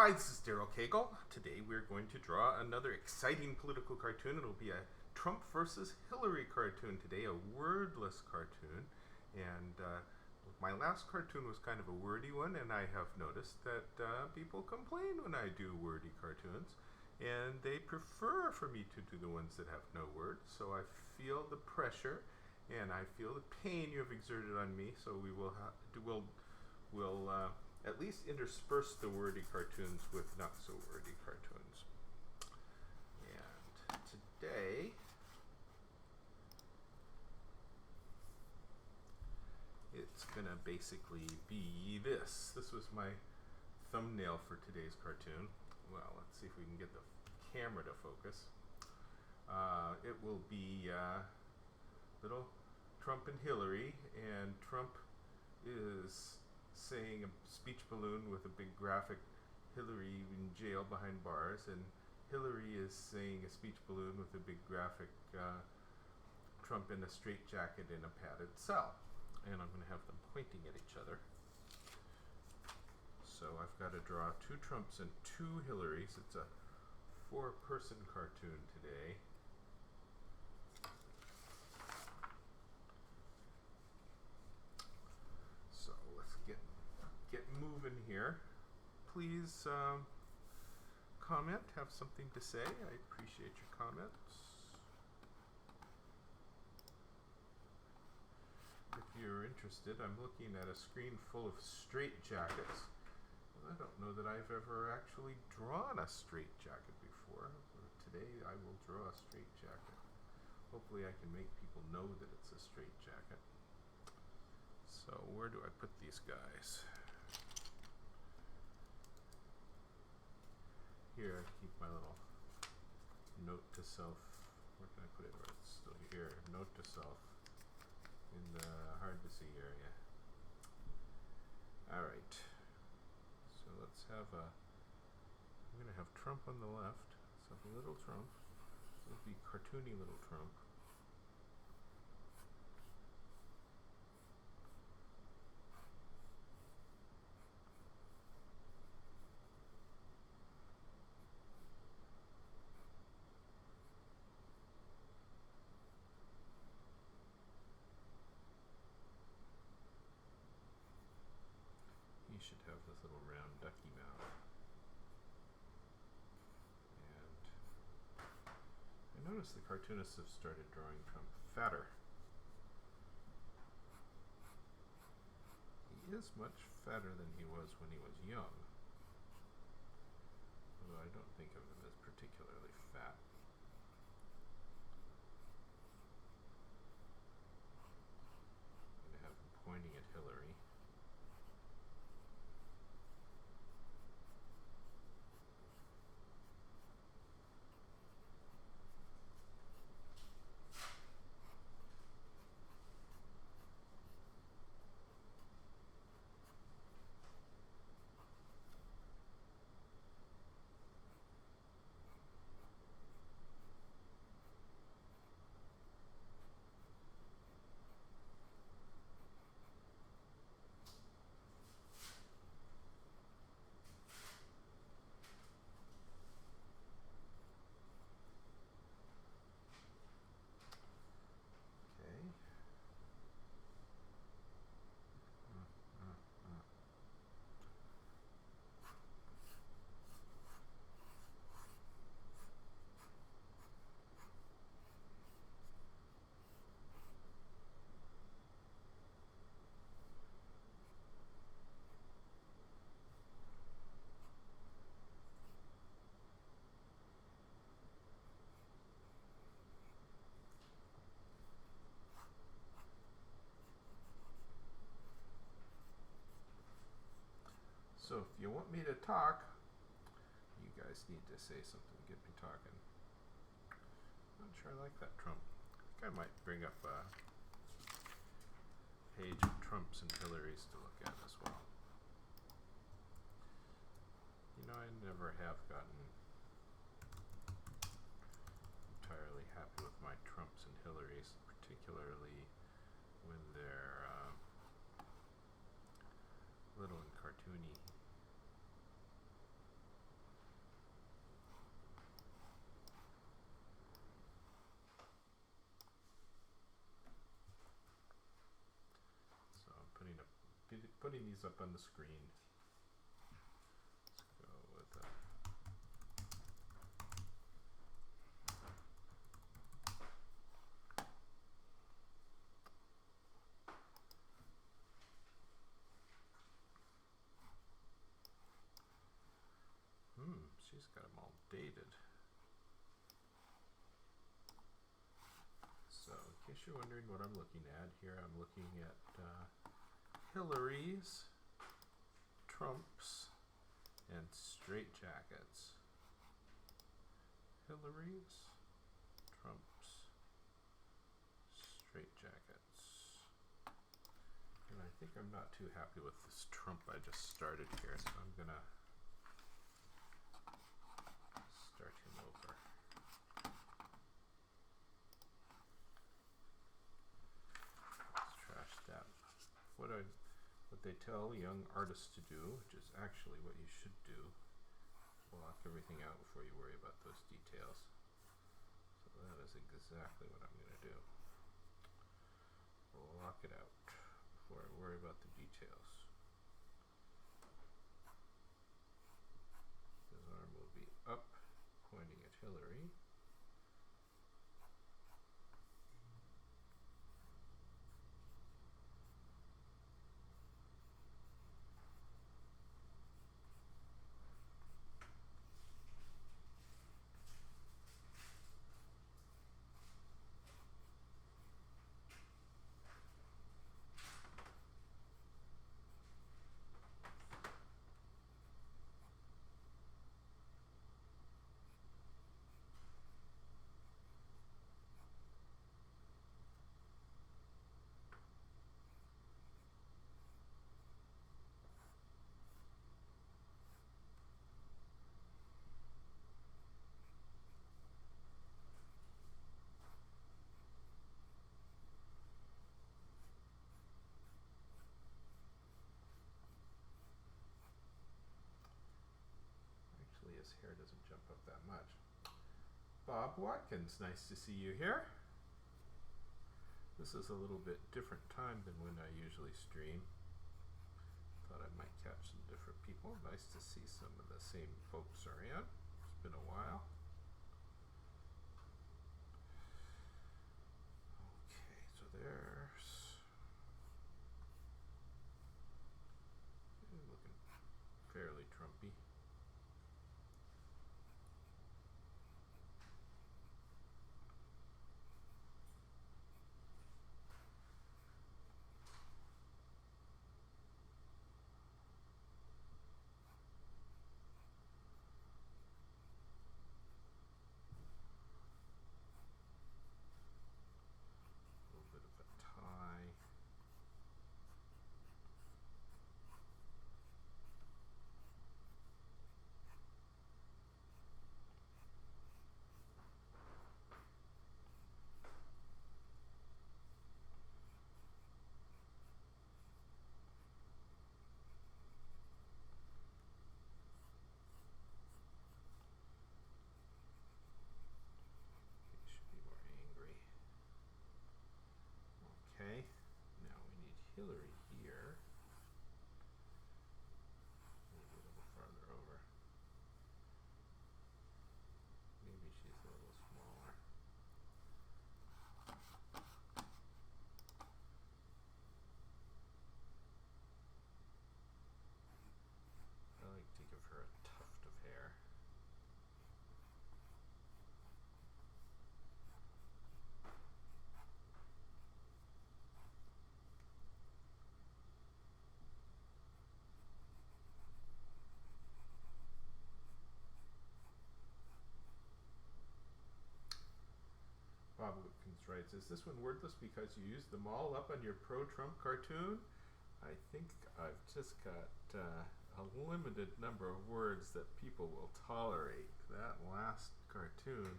Hi, this is Daryl Cagle. Today we're going to draw another exciting political cartoon. It'll be a Trump versus Hillary cartoon today, a wordless cartoon. And my last cartoon was kind of a wordy one, and I have noticed that people complain when I do wordy cartoons. And they prefer for me to do the ones that have no words, so I feel the pressure and I feel the pain you have exerted on me, so we'll at least intersperse the wordy cartoons with not so wordy cartoons. And today it's gonna basically be this. This was my thumbnail for today's cartoon. Well, let's see if we can get the camera to focus. It will be little Trump and Hillary, and Trump is saying a speech balloon with a big graphic, Hillary in jail behind bars, and Hillary is saying a speech balloon with a big graphic, Trump in a straitjacket in a padded cell. And I'm going to have them pointing at each other. So I've got to draw 2 Trumps and 2 Hillarys. It's a 4-person cartoon today. So let's get moving here. Please comment, have something to say. I appreciate your comments. If you're interested, I'm looking at a screen full of straitjackets. I don't know that I've ever actually drawn a straitjacket before. Today I will draw a straitjacket. Hopefully I can make people know that it's a straitjacket. So where do I put these guys? Here, I keep my little note to self. Where can I put it? Where it's still here. Note to self in the hard to see area. All right. So let's have I'm going to have Trump on the left. So the little Trump. This will be cartoony little Trump. He should have this little round ducky mouth. And I noticed the cartoonists have started drawing Trump fatter. He is much fatter than he was when he was young. Although I don't think of him as particularly fat. I'm going to have him pointing at Hillary. So if you want me to talk, you guys need to say something to get me talking. I'm not sure I like that Trump. I think I might bring up a page of Trumps and Hillarys to look at as well. You know, I never have gotten entirely happy with my Trumps and Hillarys, particularly when they're little and cartoony. putting these up on the screen. Let's go with she's got them all dated. So, in case you're wondering what I'm looking at here, I'm looking at Hillary's, Trump's, and straitjackets. Hillary's, Trump's, straitjackets. And I think I'm not too happy with this Trump I just started here, so I'm gonna start him over. Let's trash that. What they tell young artists to do, which is actually what you should do, block everything out before you worry about those details. So that is exactly what I'm going to do. Block it out before I worry about the details. His arm will be up, pointing at Hillary. His hair doesn't jump up that much. Bob Watkins, nice to see you here. This is a little bit different time than when I usually stream. Thought I might catch some different people. Nice to see some of the same folks around. It's been a while. Okay, so there's looking fairly Trumpy. Okay, now we need Hillary here. Maybe a little farther over. Maybe she's a little smaller. I like to give her a tuft of hair. Bob Whitkins writes, is this one wordless because you used them all up on your pro-Trump cartoon? I think I've just got a limited number of words that people will tolerate. That last cartoon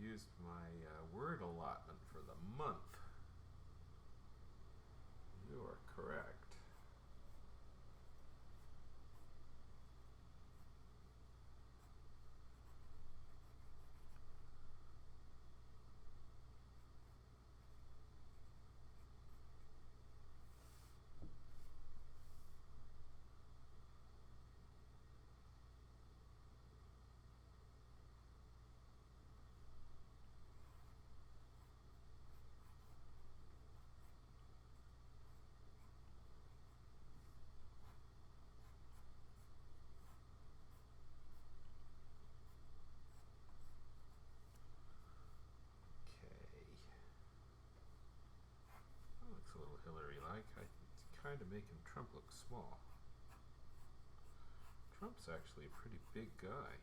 used my word allotment for the month. You are correct. trying to make Trump look small. Trump's actually a pretty big guy.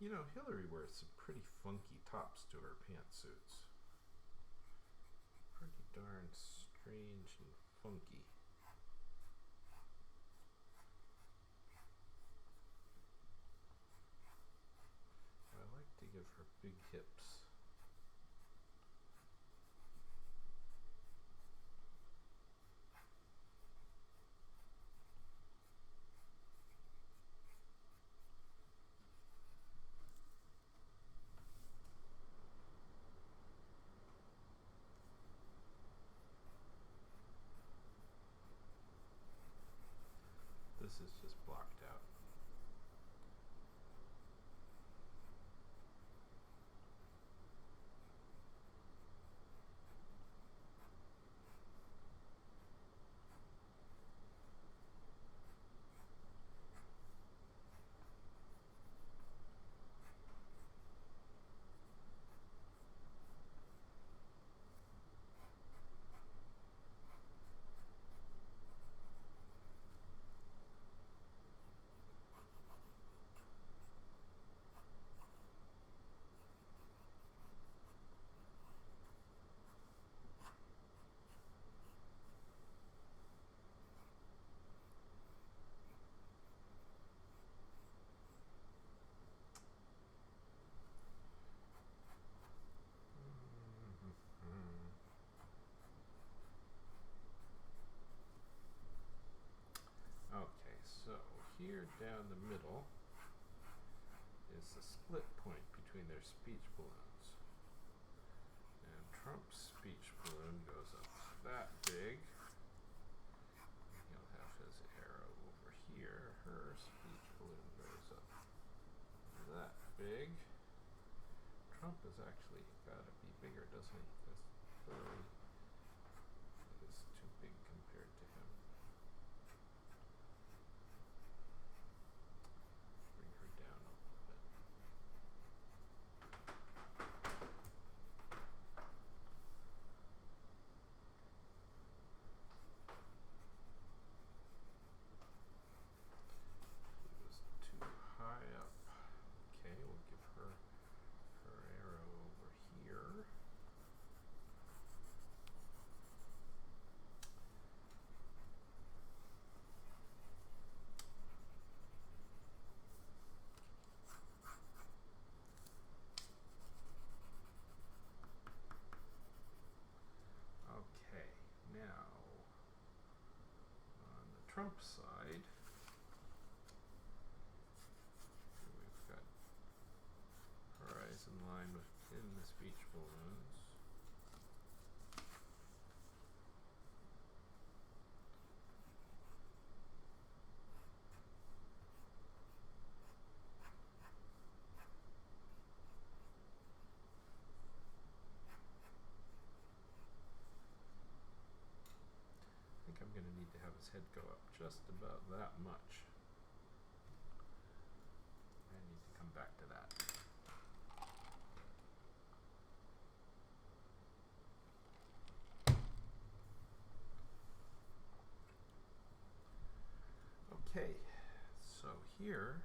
You know, Hillary wears some pretty funky tops to her pantsuits. Pretty darn strange and funky. I like to give her big hips. This is just blocked out. Okay, so here down the middle is the split point between their speech balloons. And Trump's speech balloon goes up that big. He'll have his arrow over here. Her speech balloon goes up that big. Trump has actually got to be bigger, doesn't he? This Hillary is too big compared to him. Bring her down a little bit. She was too high up. Okay, we'll give her arrow over here. Okay, now on the Trump side, we've got horizon line within the speech balloons. I think I'm going to need to have his head go up just about that much. I need to come back to that. Okay, so here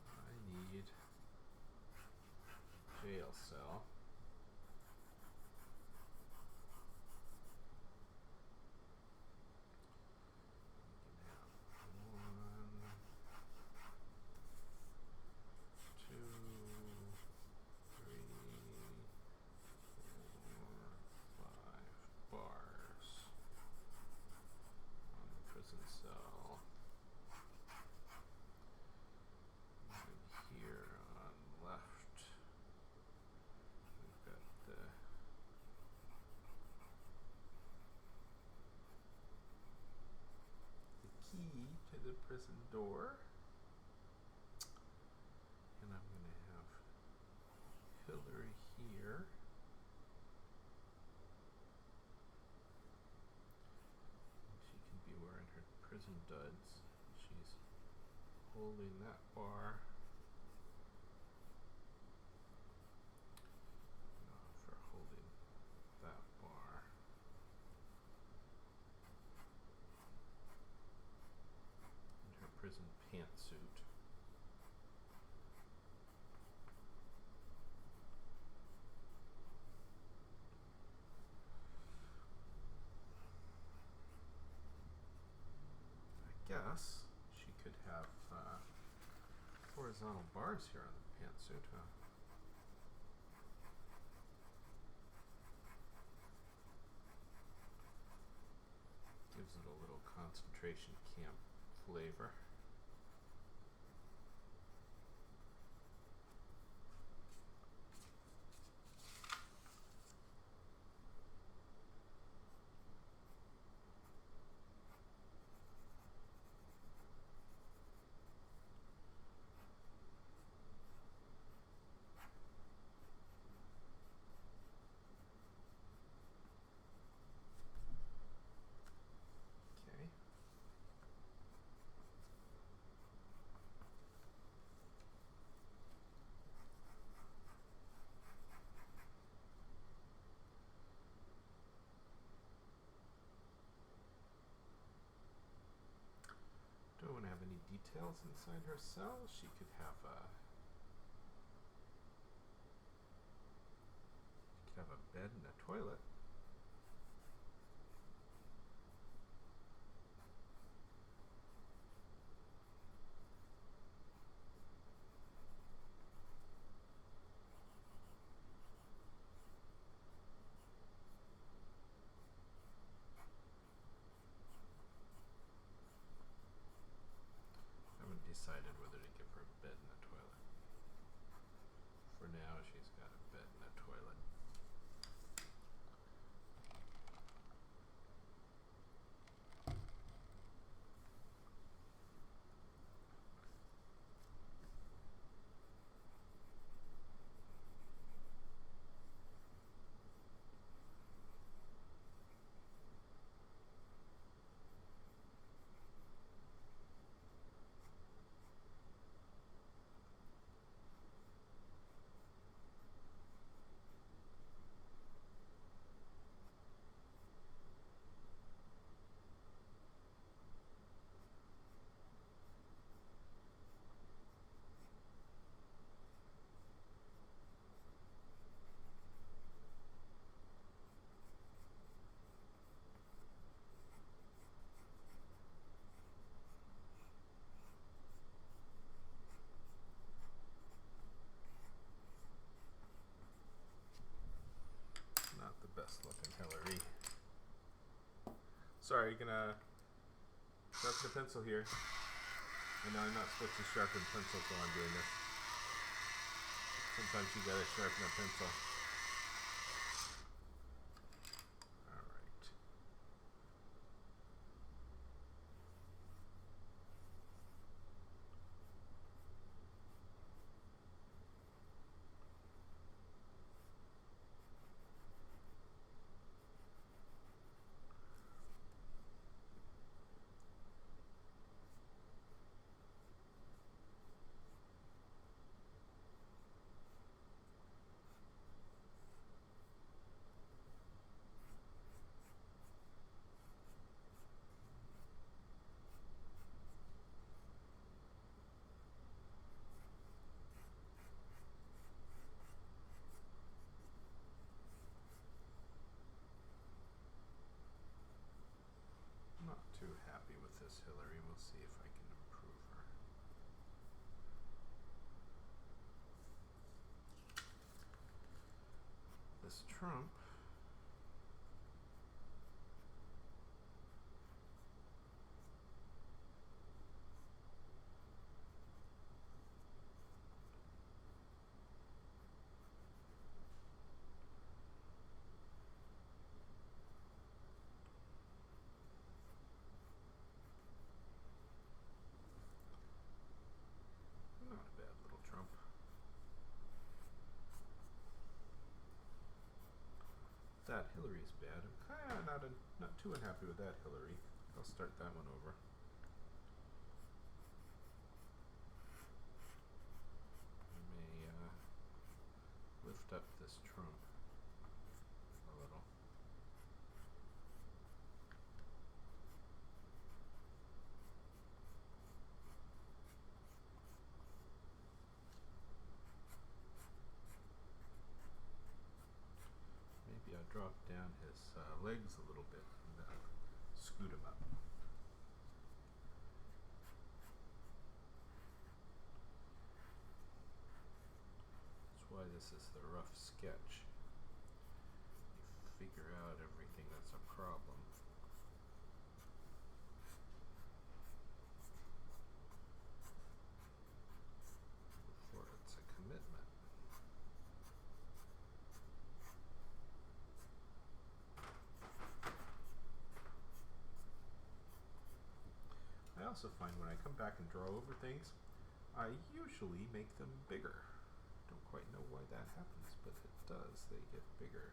I need jail cell. prison door. And I'm going to have Hillary here. She can be wearing her prison duds. She's holding that bar. For holding that bar. In her prison pantsuit. Guess she could have horizontal bars here on the pantsuit, huh? Gives it a little concentration camp flavor. Don't have any details inside her cell. She could have a bed and a toilet. Decided whether to give her a bed and a toilet. For now, she's got a bed and a toilet. Best looking Hillary. Sorry, gonna sharpen the pencil here. I know I'm not supposed to sharpen pencils while I'm doing this. Sometimes you gotta sharpen a pencil. Alright. Too happy with this Hillary. We'll see if I can improve her. This Trump that Hillary's bad. I'm kind of not too unhappy with that Hillary. I'll start that one over. I may lift up this Trump a little. Maybe I'll drop down his legs a little bit and scoot him up. That's why this is the rough sketch. You figure out everything that's a problem. Before it's a commitment. I also find when I come back and draw over things, I usually make them bigger. Don't quite know why that happens, but it does. They get bigger.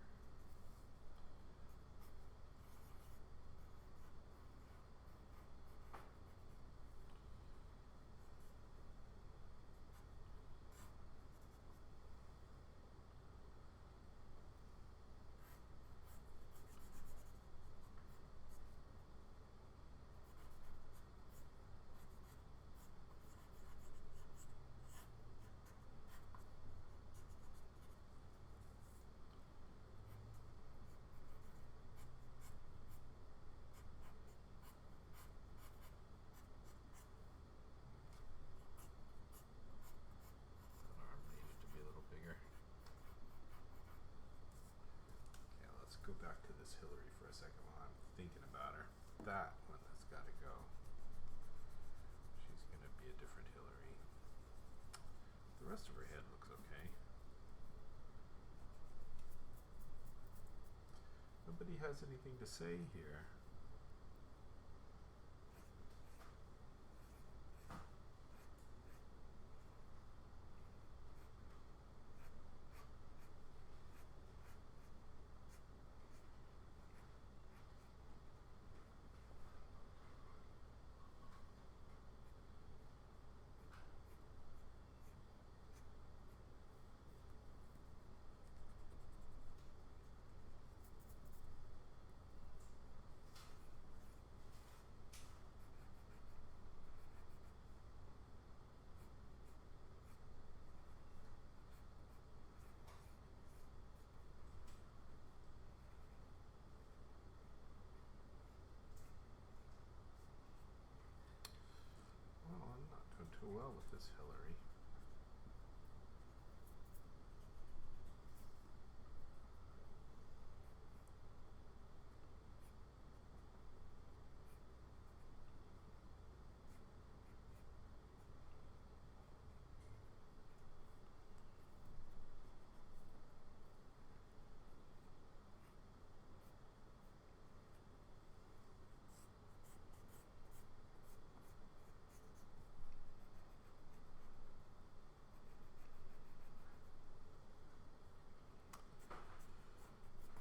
Go back to this Hillary for a second while I'm thinking about her. That one has got to go. She's going to be a different Hillary. The rest of her head looks okay. Nobody has anything to say here. Too well with this Hillary.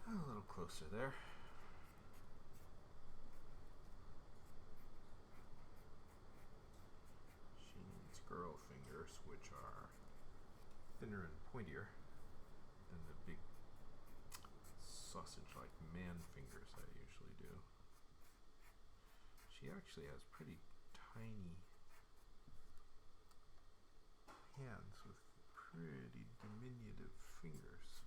A little closer there. She needs girl fingers, which are thinner and pointier than the big sausage-like man fingers I usually do. She actually has pretty tiny hands with pretty diminutive fingers.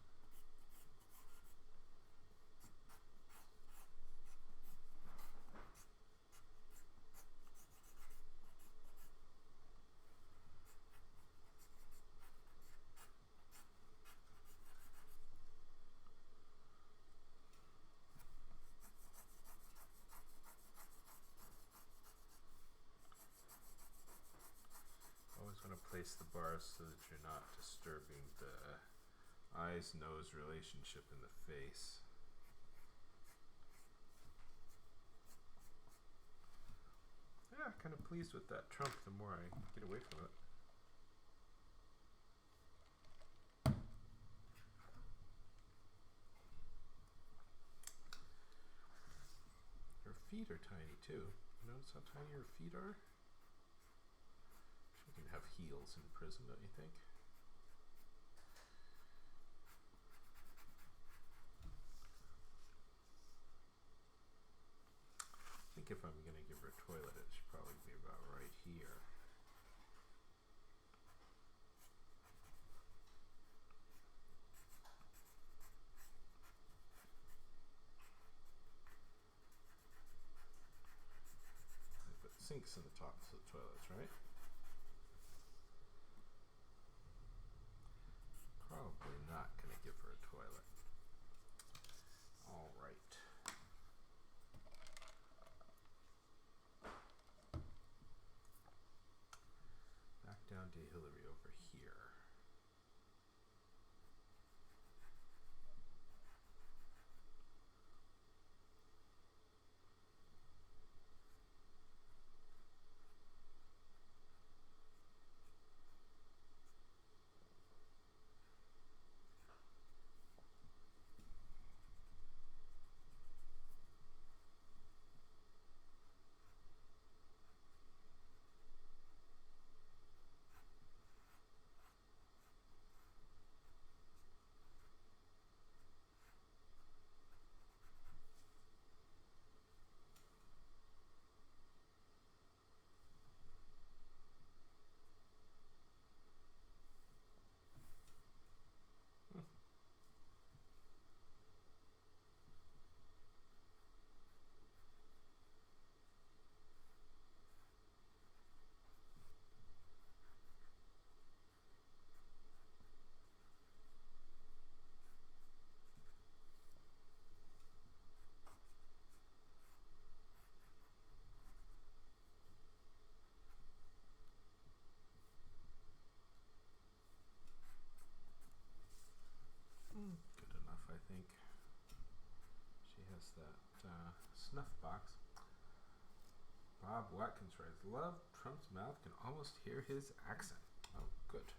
Want to place the bars so that you're not disturbing the eyes-nose relationship in the face. Yeah, kind of pleased with that Trump the more I get away from it. feet are tiny too. Notice how tiny her feet are? She can have heels in prison, don't you think? I think if I'm going to give her a toilet, it should probably be about right here. I put sinks in the tops of the toilets, right? Probably not going to give her a toilet. All right. Back down to Hillary over here. Good enough, I think. She has that snuff box. Bob Watkins writes, love Trump's mouth, can almost hear his accent. Oh, good.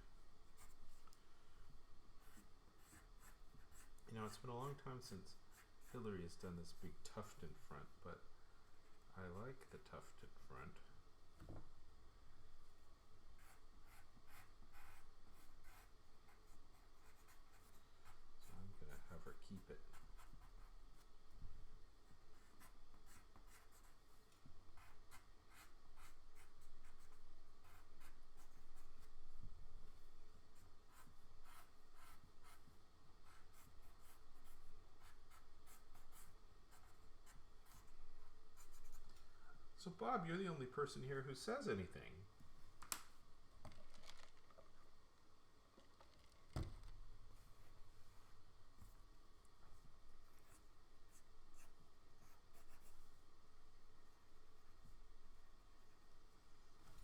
You know, it's been a long time since Hillary has done this big tufted front, but I like the tufted front. So I'm going to have her keep it. So Bob, you're the only person here who says anything.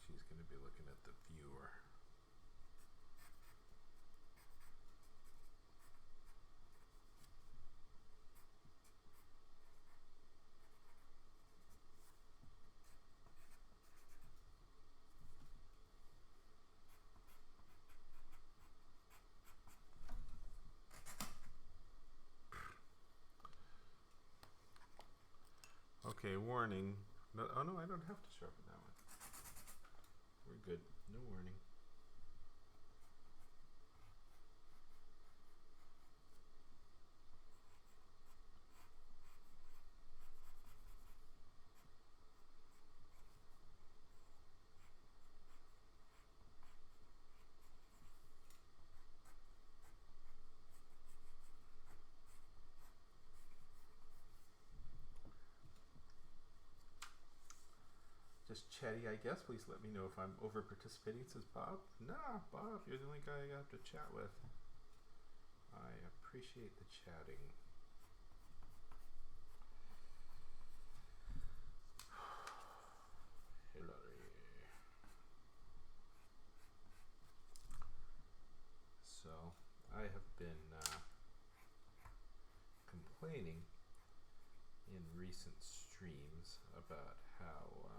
She's going to be looking at the viewer. Okay, warning. No, oh no, I don't have to sharpen that one. We're good. No warning. Just chatty, I guess. Please let me know if I'm over participating, says Bob. Nah, Bob, you're the only guy I have to chat with. I appreciate the chatting. Hillary. So, I have been complaining in recent streams about how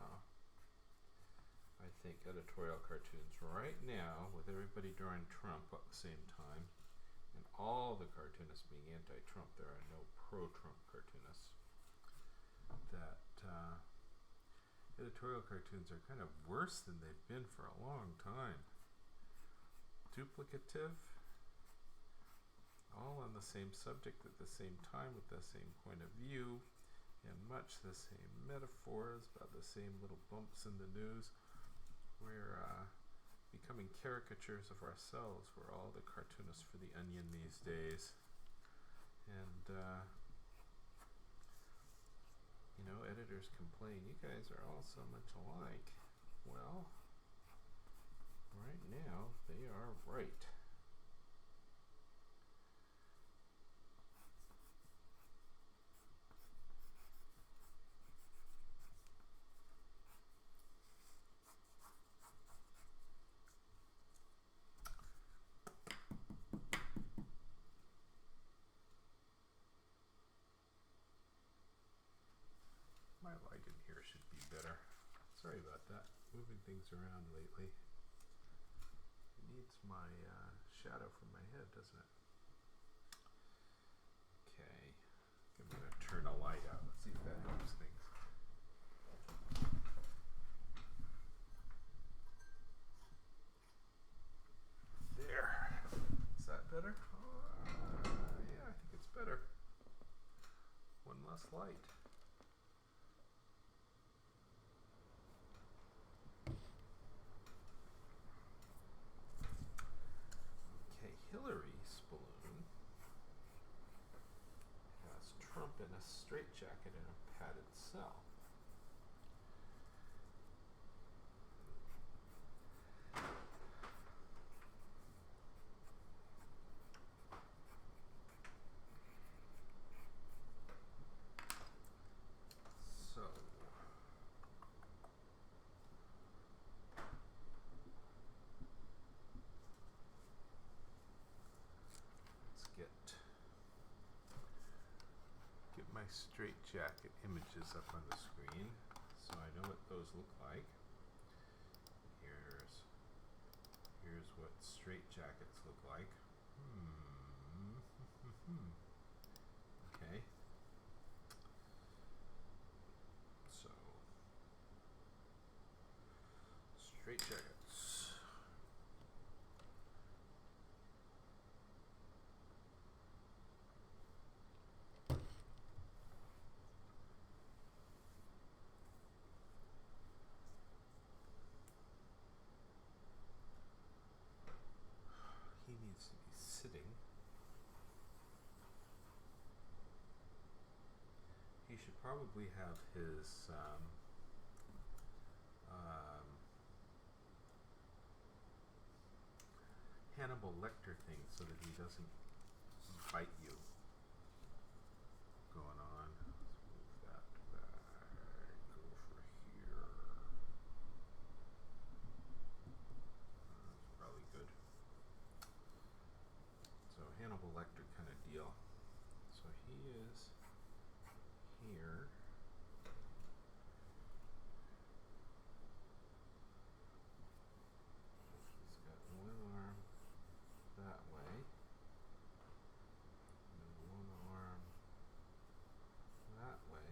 I think editorial cartoons right now, with everybody drawing Trump at the same time, and all the cartoonists being anti-Trump, there are no pro-Trump cartoonists, that editorial cartoons are kind of worse than they've been for a long time. Duplicative, all on the same subject at the same time with the same point of view, and much the same metaphors about the same little bumps in the news. We're becoming caricatures of ourselves. We're all the cartoonists for the Onion these days. And you know, editors complain, you guys are all so much alike. Well, right now they are right. My light in here should be better. Sorry about that. Moving things around lately. It needs my shadow from my head, doesn't it? Okay. I'm going to turn a light out. Let's see if that helps things. There. Is that better? Yeah, I think it's better. One less light. Hillary Spaloon has Trump in a straitjacket in a padded cell. So get my straitjacket images up on the screen so I know what those look like. Here's what straitjackets look like. Okay. So straitjackets. He needs to be sitting. He should probably have his Hannibal Lecter thing so that he doesn't bite you going on. Let's move that back over here. That's probably good. So Hannibal Lecter kind of deal. So he is here. He's got one arm that way, and one arm that way.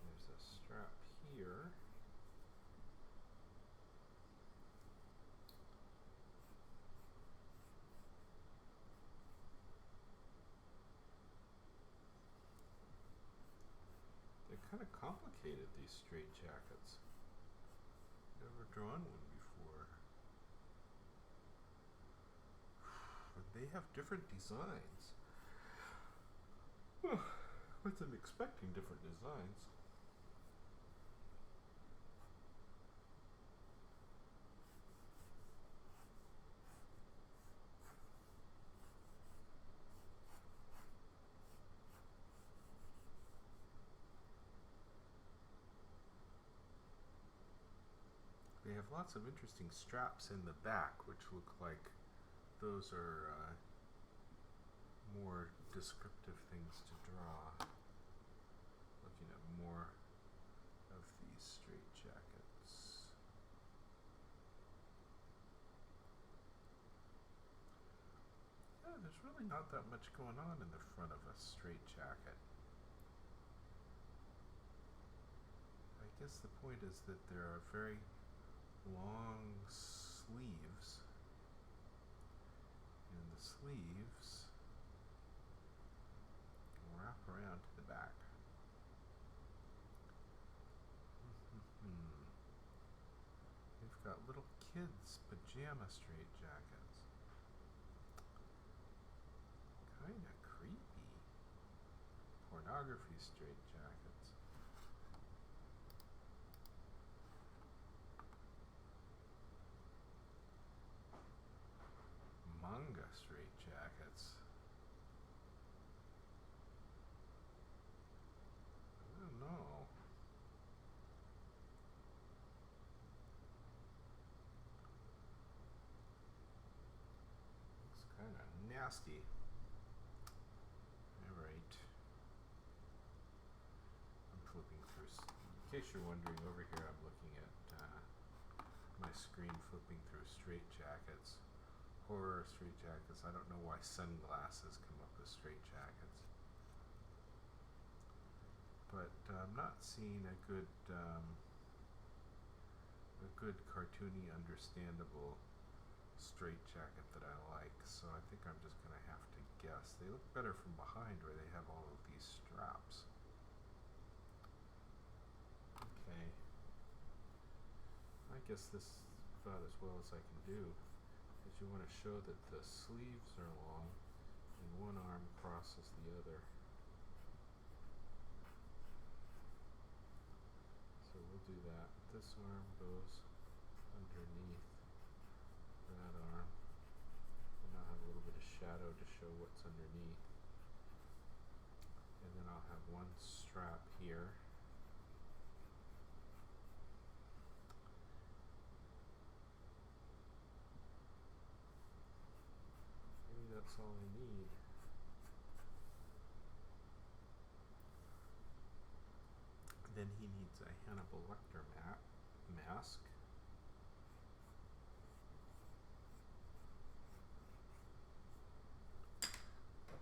There's a strap here. They're kind of complicated, these straitjackets. Never drawn one before. But they have different designs. With them expecting different designs. They have lots of interesting straps in the back, which look like those are more descriptive things to draw. Looking at more of these straitjackets. there's really not that much going on in the front of a straight jacket. I guess the point is that there are very long sleeves, and the sleeves wrap around to the back. We've got little kids' pajama straight jackets. Kinda creepy. Pornography straight jackets. Manga straight jackets. I don't know. Looks kind of nasty. Alright. I'm flipping through. In case you're wondering, over here I'm looking at my screen flipping through straight jackets. Horror straight jackets. I don't know why sunglasses come up with straight jackets. But I'm not seeing a good cartoony, understandable straight jacket that I like, so I think I'm just gonna have to guess. They look better from behind where they have all of these straps. Okay. I guess this is about as well as I can do, because you want to show that the sleeves are long and one arm crosses the other. So we'll do that. This arm goes underneath that arm, and I'll have a little bit of shadow to show what's underneath. And then I'll have one strap here. Maybe that's all I need. Then he needs a Hannibal Lecter mask.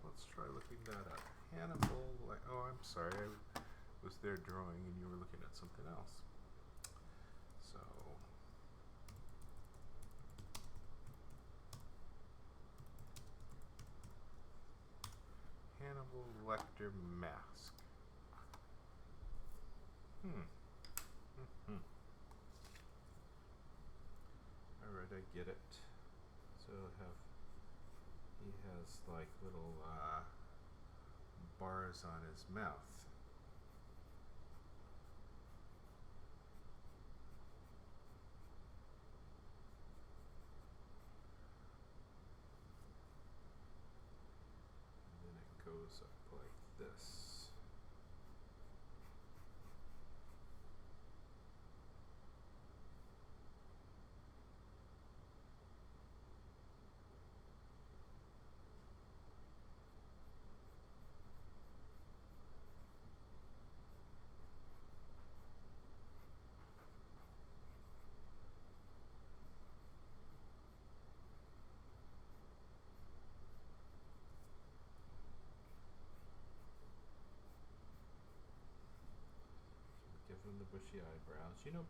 Let's try looking that up. Hannibal, oh, I'm sorry, I was there drawing and you were looking at something else. So, Hannibal Lecter mask. Alright, I get it. So he has like little bars on his mouth. And then it goes up like this. Give him the bushy eyebrows. You know,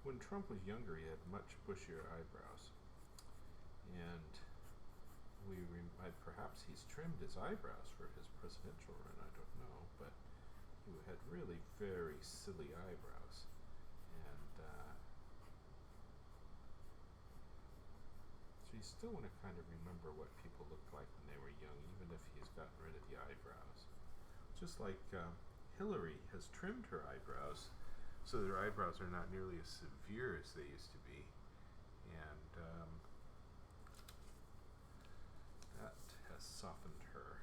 when Trump was younger, he had much bushier eyebrows. And perhaps he's trimmed his eyebrows for his presidential run, I don't know, but he had really very silly eyebrows. And so you still want to kind of remember what people looked like when they were young, even if he's gotten rid of the eyebrows. Just like Hillary has trimmed her eyebrows so that her eyebrows are not nearly as severe as they used to be, and that has softened her.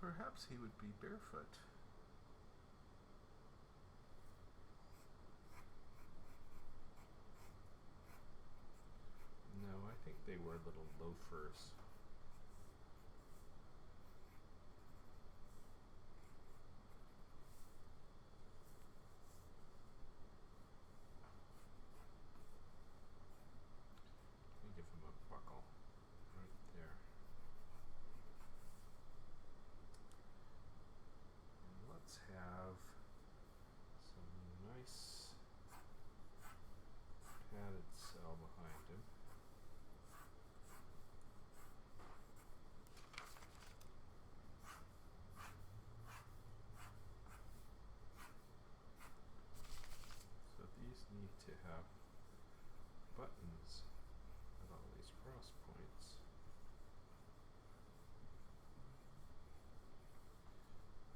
perhaps he would be barefoot. No, I think they were little loafers. Let me give him a buckle right there. And let's have some nice padded cell behind him. So these need to have buttons at all these cross points.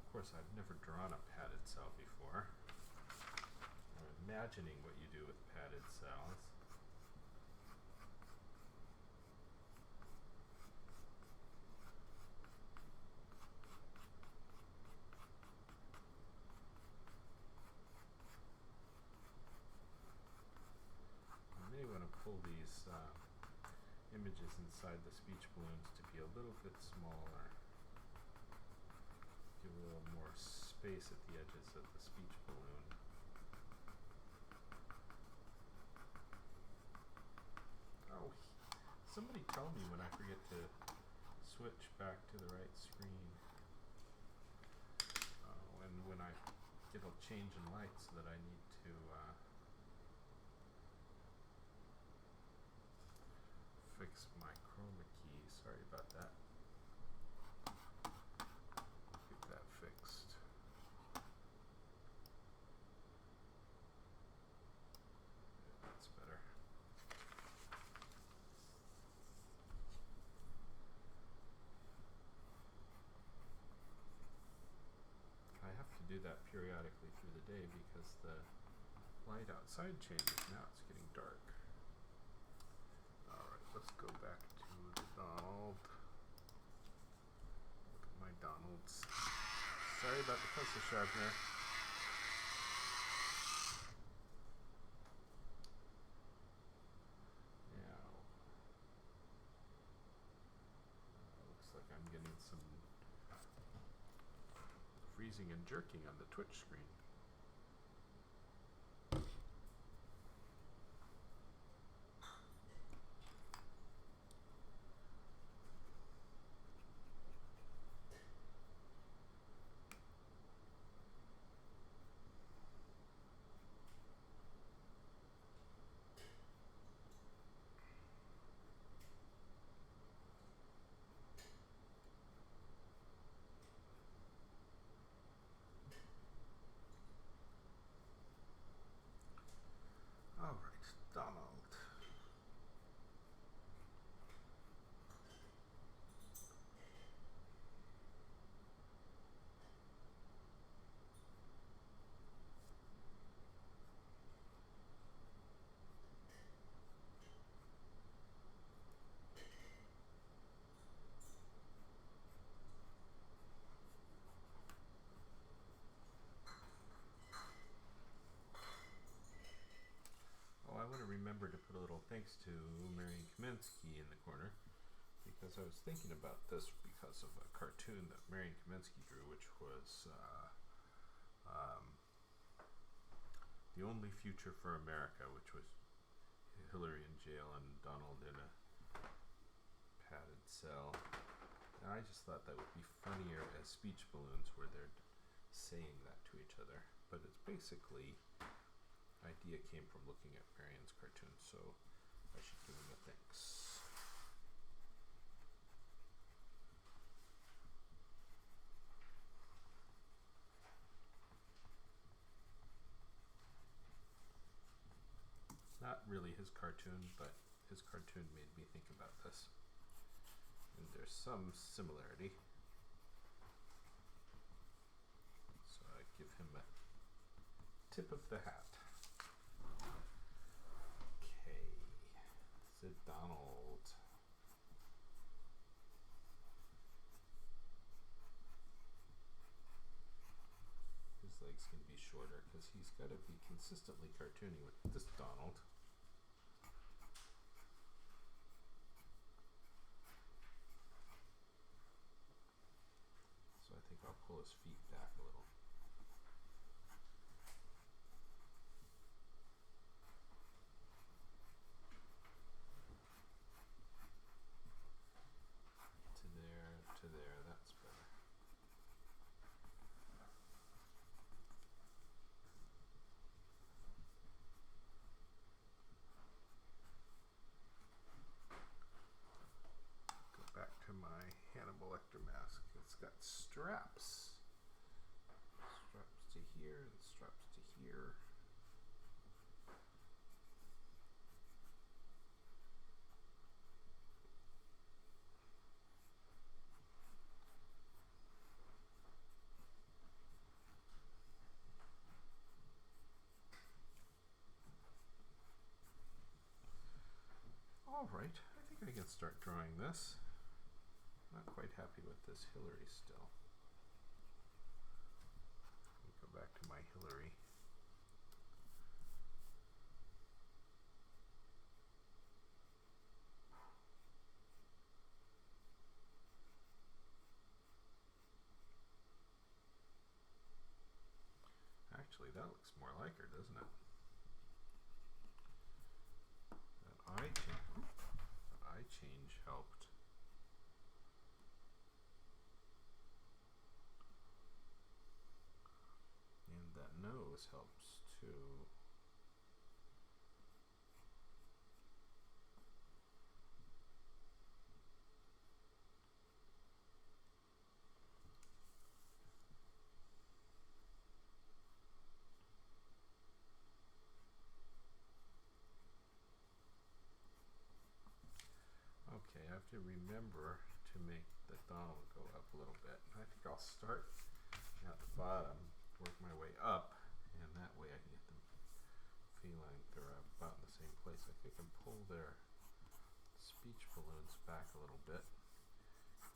Of course, I've never drawn a padded cell before. I'm imagining what you do with padded cells. I may want to pull these images inside the speech balloons to be a little bit smaller. Give a little more space at the edges of the speech balloon. Oh, somebody tell me when I forget to switch back to the right screen. Oh, and when I get a change in light so that I need to fix my chroma key. Sorry about that. Get that fixed. Yeah, that's better. I have to do that periodically through the day because the light outside changes. Now it's getting dark. Alright, let's go back to the Donald. Look at my Donalds. Sorry about the pencil sharpener. Now, looks like I'm getting some freezing and jerking on the Twitch screen. Alright, Donald. I want to remember to put a little thanks to Marion Kaminsky in the corner, because I was thinking about this because of a cartoon that Marion Kaminsky drew, which was The Only Future for America, which was Hillary in jail and Donald in a padded cell. And I just thought that would be funnier as speech balloons where they're saying that to each other. But it's basically, idea came from looking at Marion's cartoon, so I should give him a thanks. Not really his cartoon, but his cartoon made me think about this. And there's some similarity. So I give him a tip of the hat. Okay, Sid Donald. he's got to be consistently cartoony with this Donald. So I think I'll pull his feet back a little. To there, that's better. Go back to my Hannibal Lecter mask. It's got straps. Straps to here and straps to here. Alright, I think I can start drawing this. Not quite happy with this Hillary still. Let me go back to my Hillary. Actually, that looks more like her, doesn't it? That eye change helped. And that nose helps too. Okay, I have to remember to make the Donald go up a little bit. I think I'll start at the bottom, work my way up, and that way I can get them feeling they're about in the same place. I think I can pull their speech balloons back a little bit,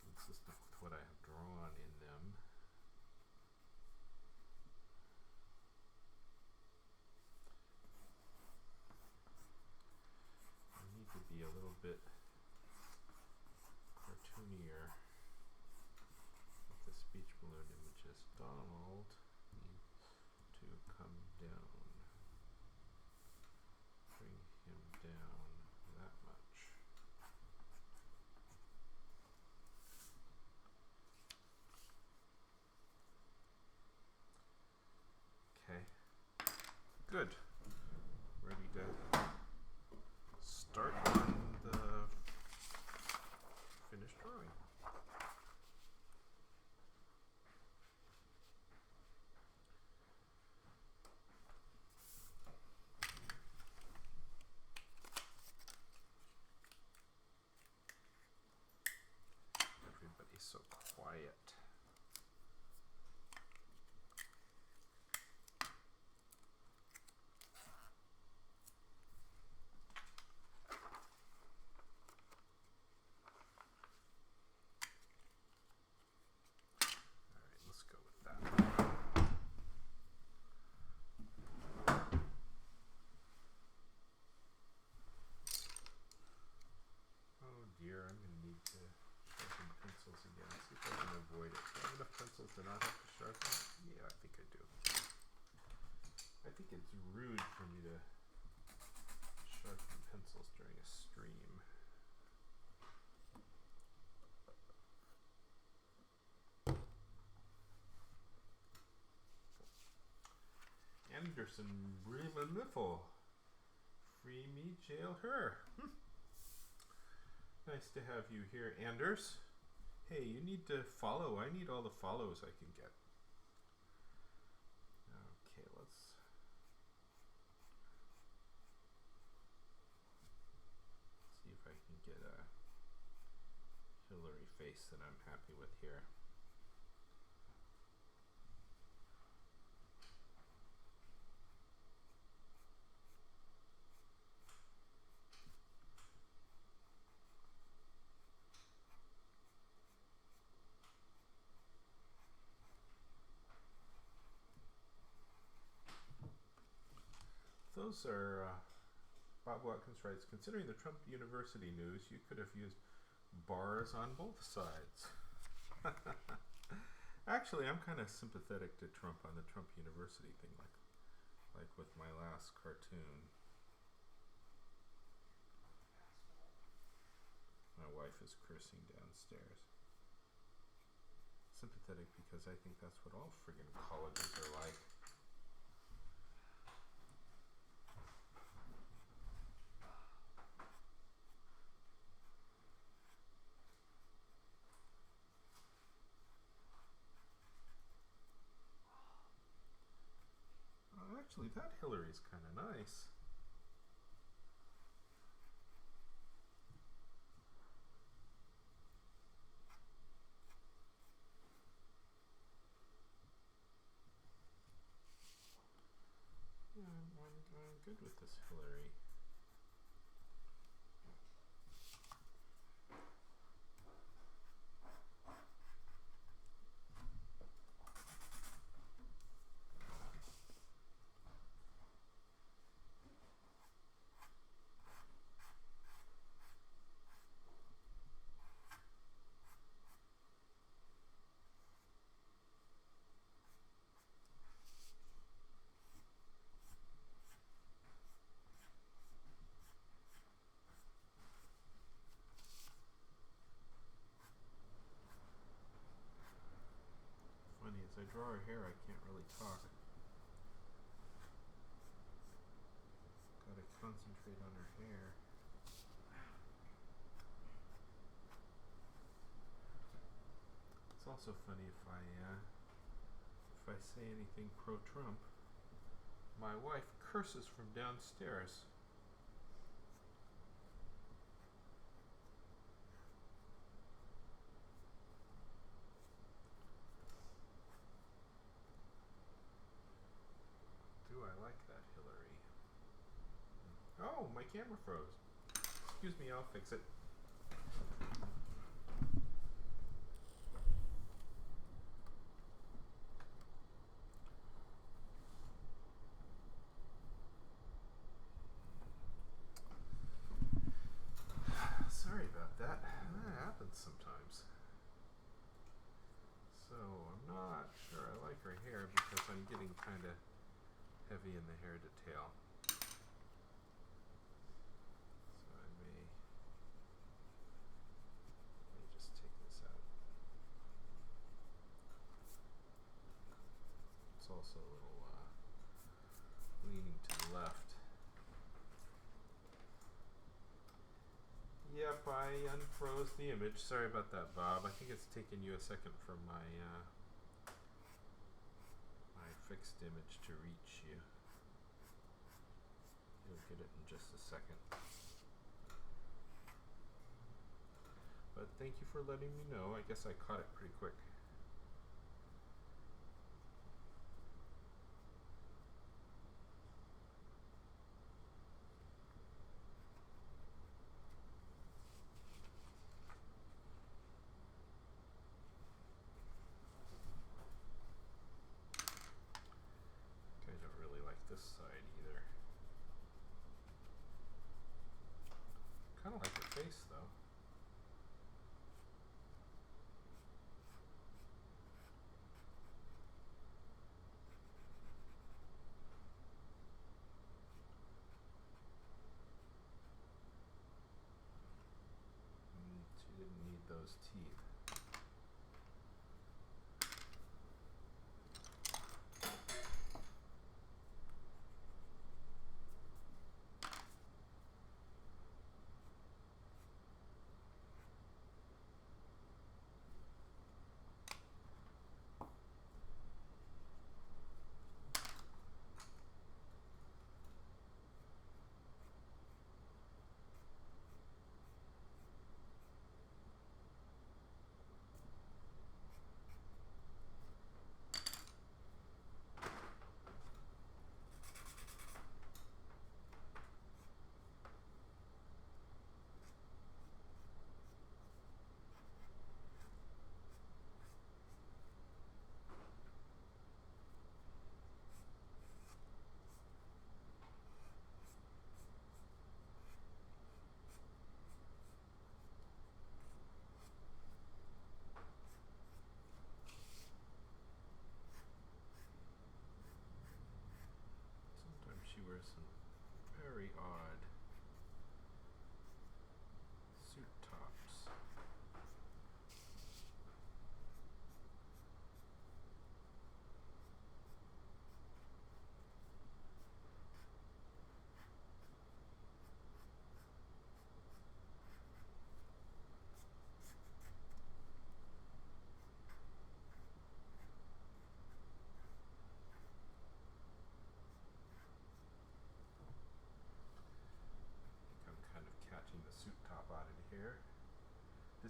consistent with what I have drawn in them. I need to be a little bit cartoonier with the speech balloon images. Donald needs to come down. Bring him down that much. Okay. Good. Ready to start on the finished drawing. Everybody's so quiet. Here I'm going to need to sharpen pencils again. See if I can avoid it. Do I have enough pencils to not have to sharpen? Yeah, I think I do. I think it's rude for me to sharpen pencils during a stream. Anderson Brimmel. Free me, jail her. Nice to have you here, Anders. Hey, you need to follow. I need all the follows I can get. Okay, let's see if I can get a Hillary face that I'm happy with here. those are Bob Watkins writes, considering the Trump University news, you could have used bars on both sides. Actually, I'm kind of sympathetic to Trump on the Trump University thing, like with my last cartoon. My wife is cursing downstairs. Sympathetic because I think that's what all friggin' colleges are like. Actually, that Hillary's kind of nice. Yeah, I'm good with this Hillary. Funny, as I draw her hair, I can't really talk. Gotta concentrate on her hair. It's also funny if I say anything pro-Trump, my wife curses from downstairs. Do I like that Hillary? Oh, my camera froze. Excuse me, I'll fix it. Sorry about that. That happens sometimes. So, I'm not sure I like her hair because I'm getting kind of heavy in the hair detail. So I may just take this out. It's also a little leaning to the left. Yep, I unfroze the image. Sorry about that, Bob. I think it's taken you a second for my my fixed image to reach you. You'll get it in just a second. But thank you for letting me know. I guess I caught it pretty quick. I don't really like this side either. Kind of like her face though. She didn't need those teeth.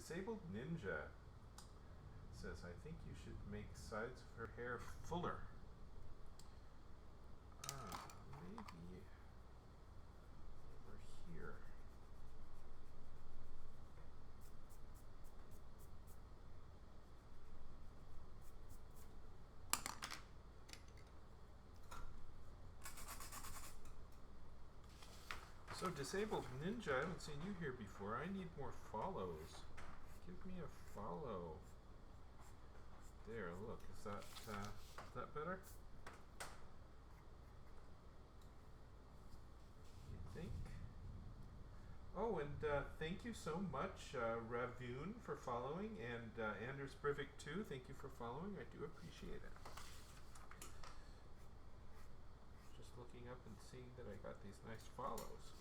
Disabled Ninja says, I think you should make sides of her hair fuller. Maybe over here. So Disabled Ninja, I haven't seen you here before. I need more follows. Give me a follow. There, look. Is that better? You think? Oh, and thank you so much, Ravune, for following, and Anders Brivik too. Thank you for following. I do appreciate it. Just looking up and seeing that I got these nice follows.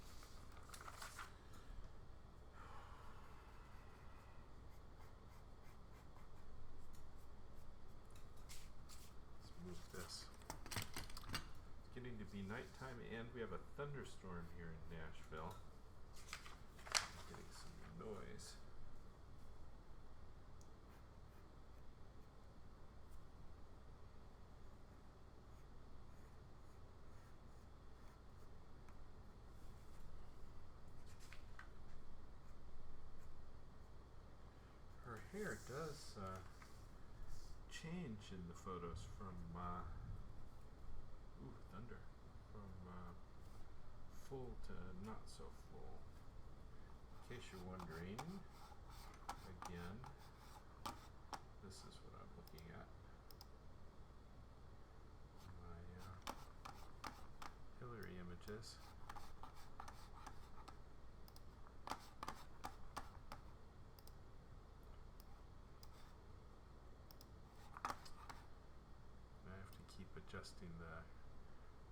This. It's getting to be nighttime and we have a thunderstorm here in Nashville. I'm getting some noise. Her hair does change in the photos from thunder, from full to not so full. In case you're wondering, again, this is what I'm looking at. My Hillary images. Adjusting the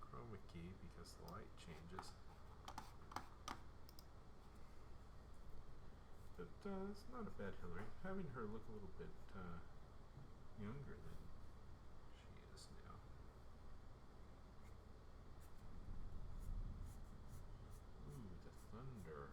chroma key because the light changes. But it's not a bad Hillary. Having her look a little bit younger than she is now. Ooh, the thunder.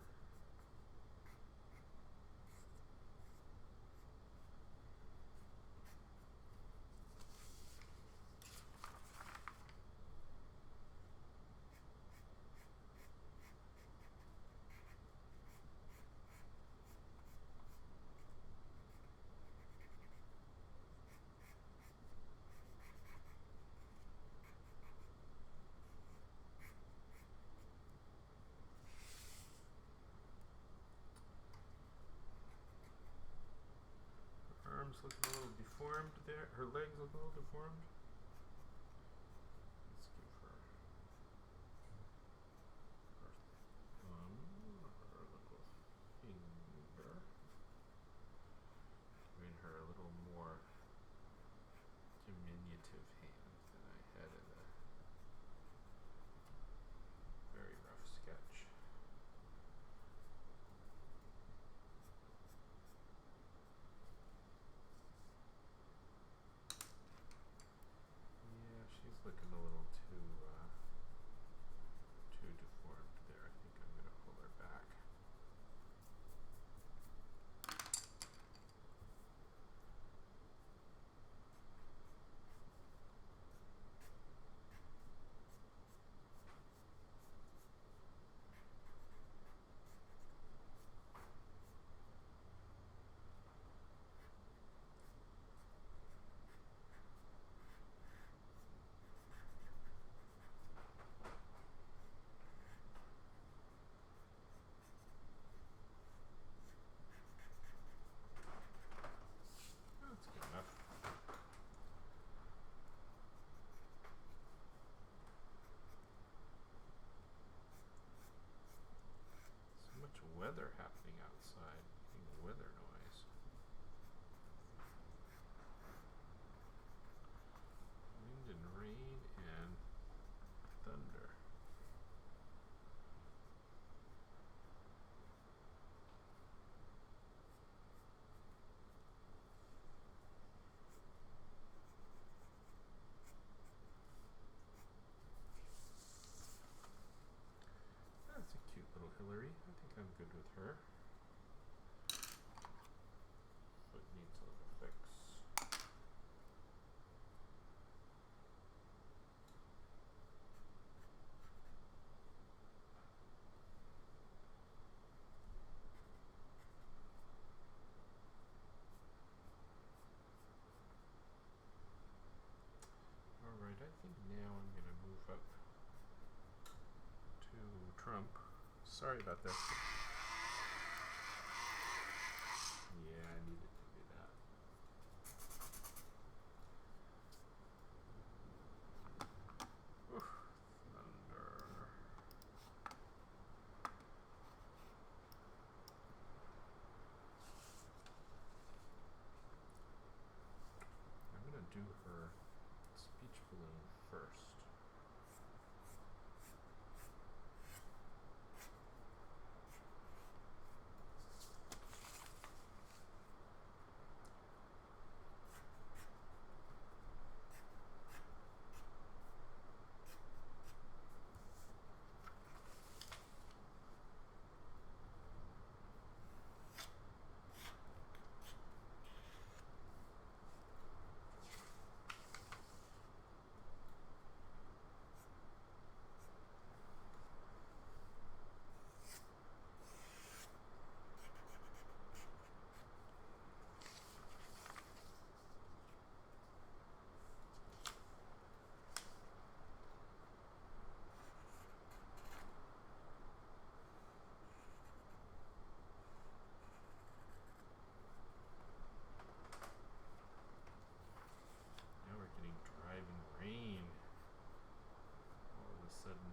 Looking a little deformed there. Her legs look a little deformed. Let's give her thumb, her little finger. Giving her a little more diminutive hand than I had in the very rough sketch. Looking a little too deformed there. I think I'm going to pull her back. Weather happening outside. Weather noise. Wind and rain and thunder. That's a cute little Hillary. I think I'm good with her. now I'm going to move up to Trump. Sorry about this. Yeah, I needed to do that. Oof, thunder. I'm going to do her speech balloon first. Now we're getting driving rain. All of a sudden.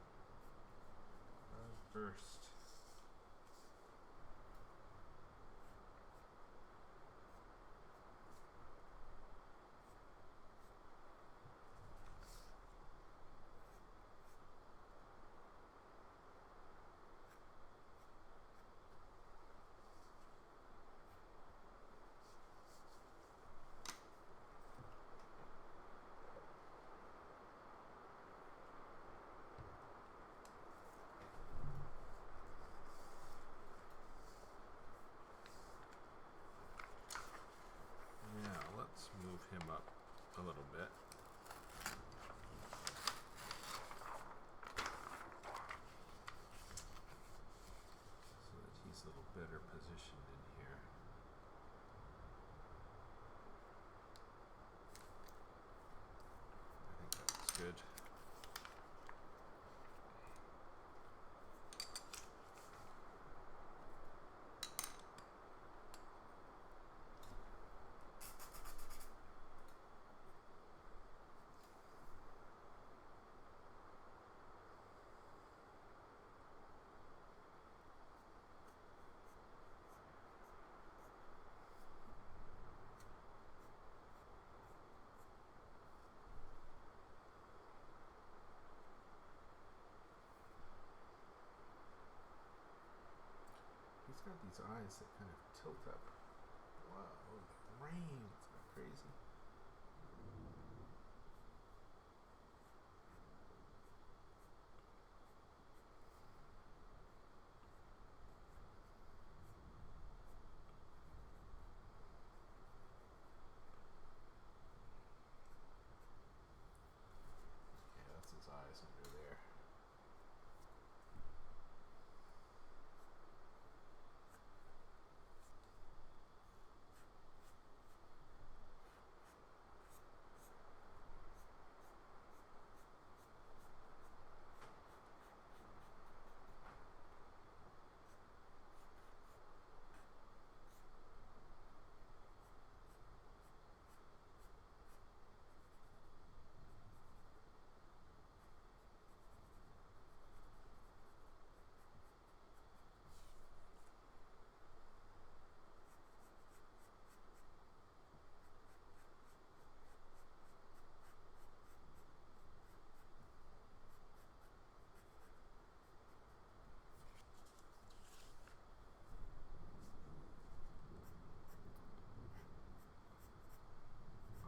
Burst. Now let's move him up a little bit. So that he's a little better positioned in here. I think that looks good. He's got these eyes that kind of tilt up. Wow, rain, it's not crazy. Yeah, that's his eyes under there.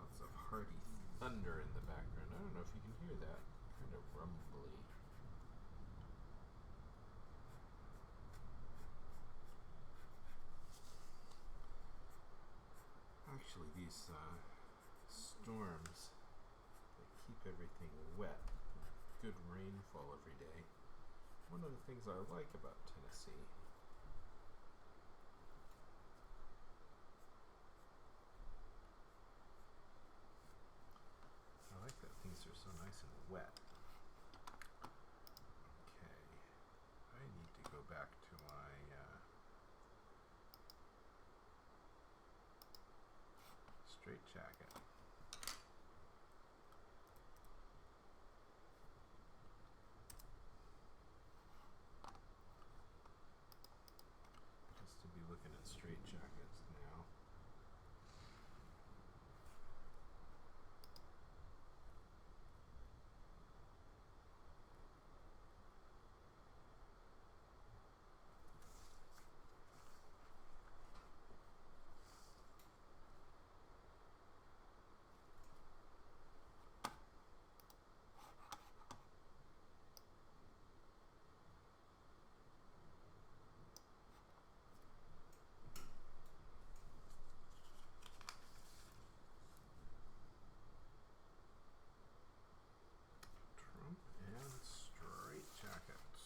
Lots of hearty thunder in the background. I don't know if you can hear that. Kind of rumbly. Actually, these storms, they keep everything wet. Good rainfall every day. One of the things I like about Tennessee. I like that things are so nice and wet. straight jacket. Just to be looking at straight jackets now. And straight jackets.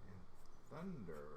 And thunder.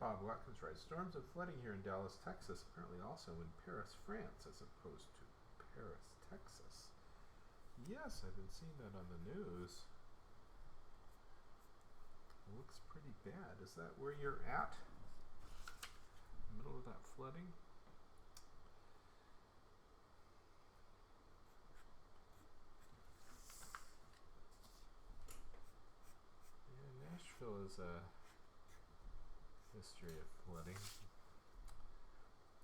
Bob Watkins writes, storms of flooding here in Dallas, Texas, apparently also in Paris, France, as opposed to Paris, Texas. Yes, I've been seeing that on the news. It looks pretty bad. Is that where you're at? In the middle of that flooding? Yeah, Nashville is a history of flooding.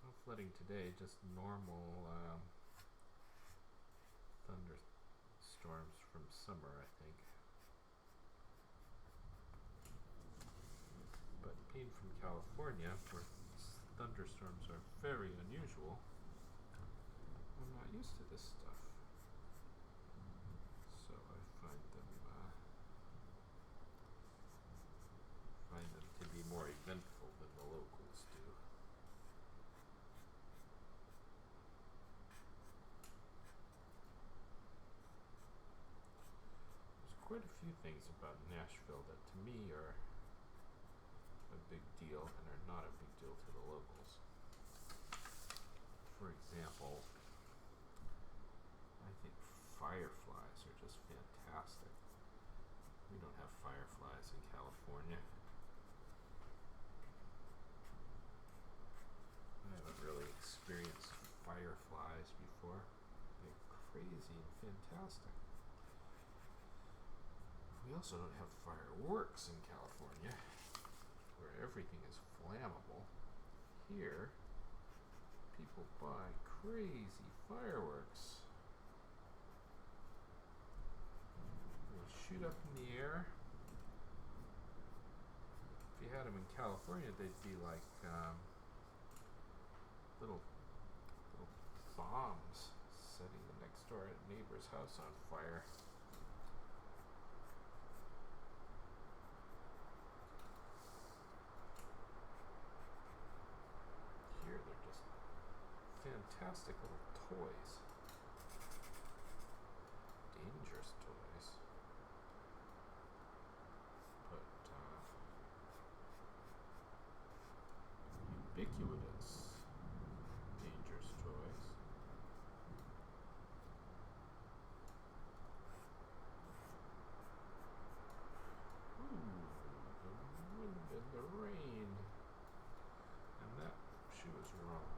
No flooding today, just normal thunderstorms from summer, I think. But being from California, where thunderstorms are very unusual, I'm not used to this stuff. So I find them to be more eventful than the locals do. quite a few things about Nashville that to me are a big deal and are not a big deal to the locals. For example, I think fireflies are just fantastic. We don't have fireflies in California. I haven't really experienced fireflies before. They're crazy and fantastic. We also don't have fireworks in California, where everything is flammable. Here, people buy crazy fireworks. They shoot up in the air. If you had them in California, they'd be like little bombs setting the next door neighbor's house on fire. Here they're just fantastic little toys. Dangerous toys. But ubiquitous dangerous toys. Ooh, the wind and the rain. And that shoe is wrong.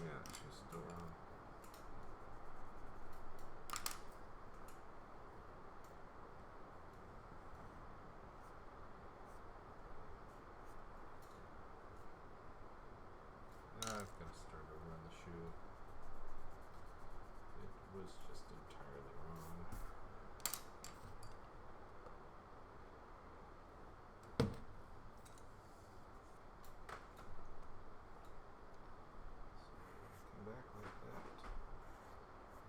Yeah, she's still wrong. I've got to start over on the shoe. It was just entirely wrong. Come back like that.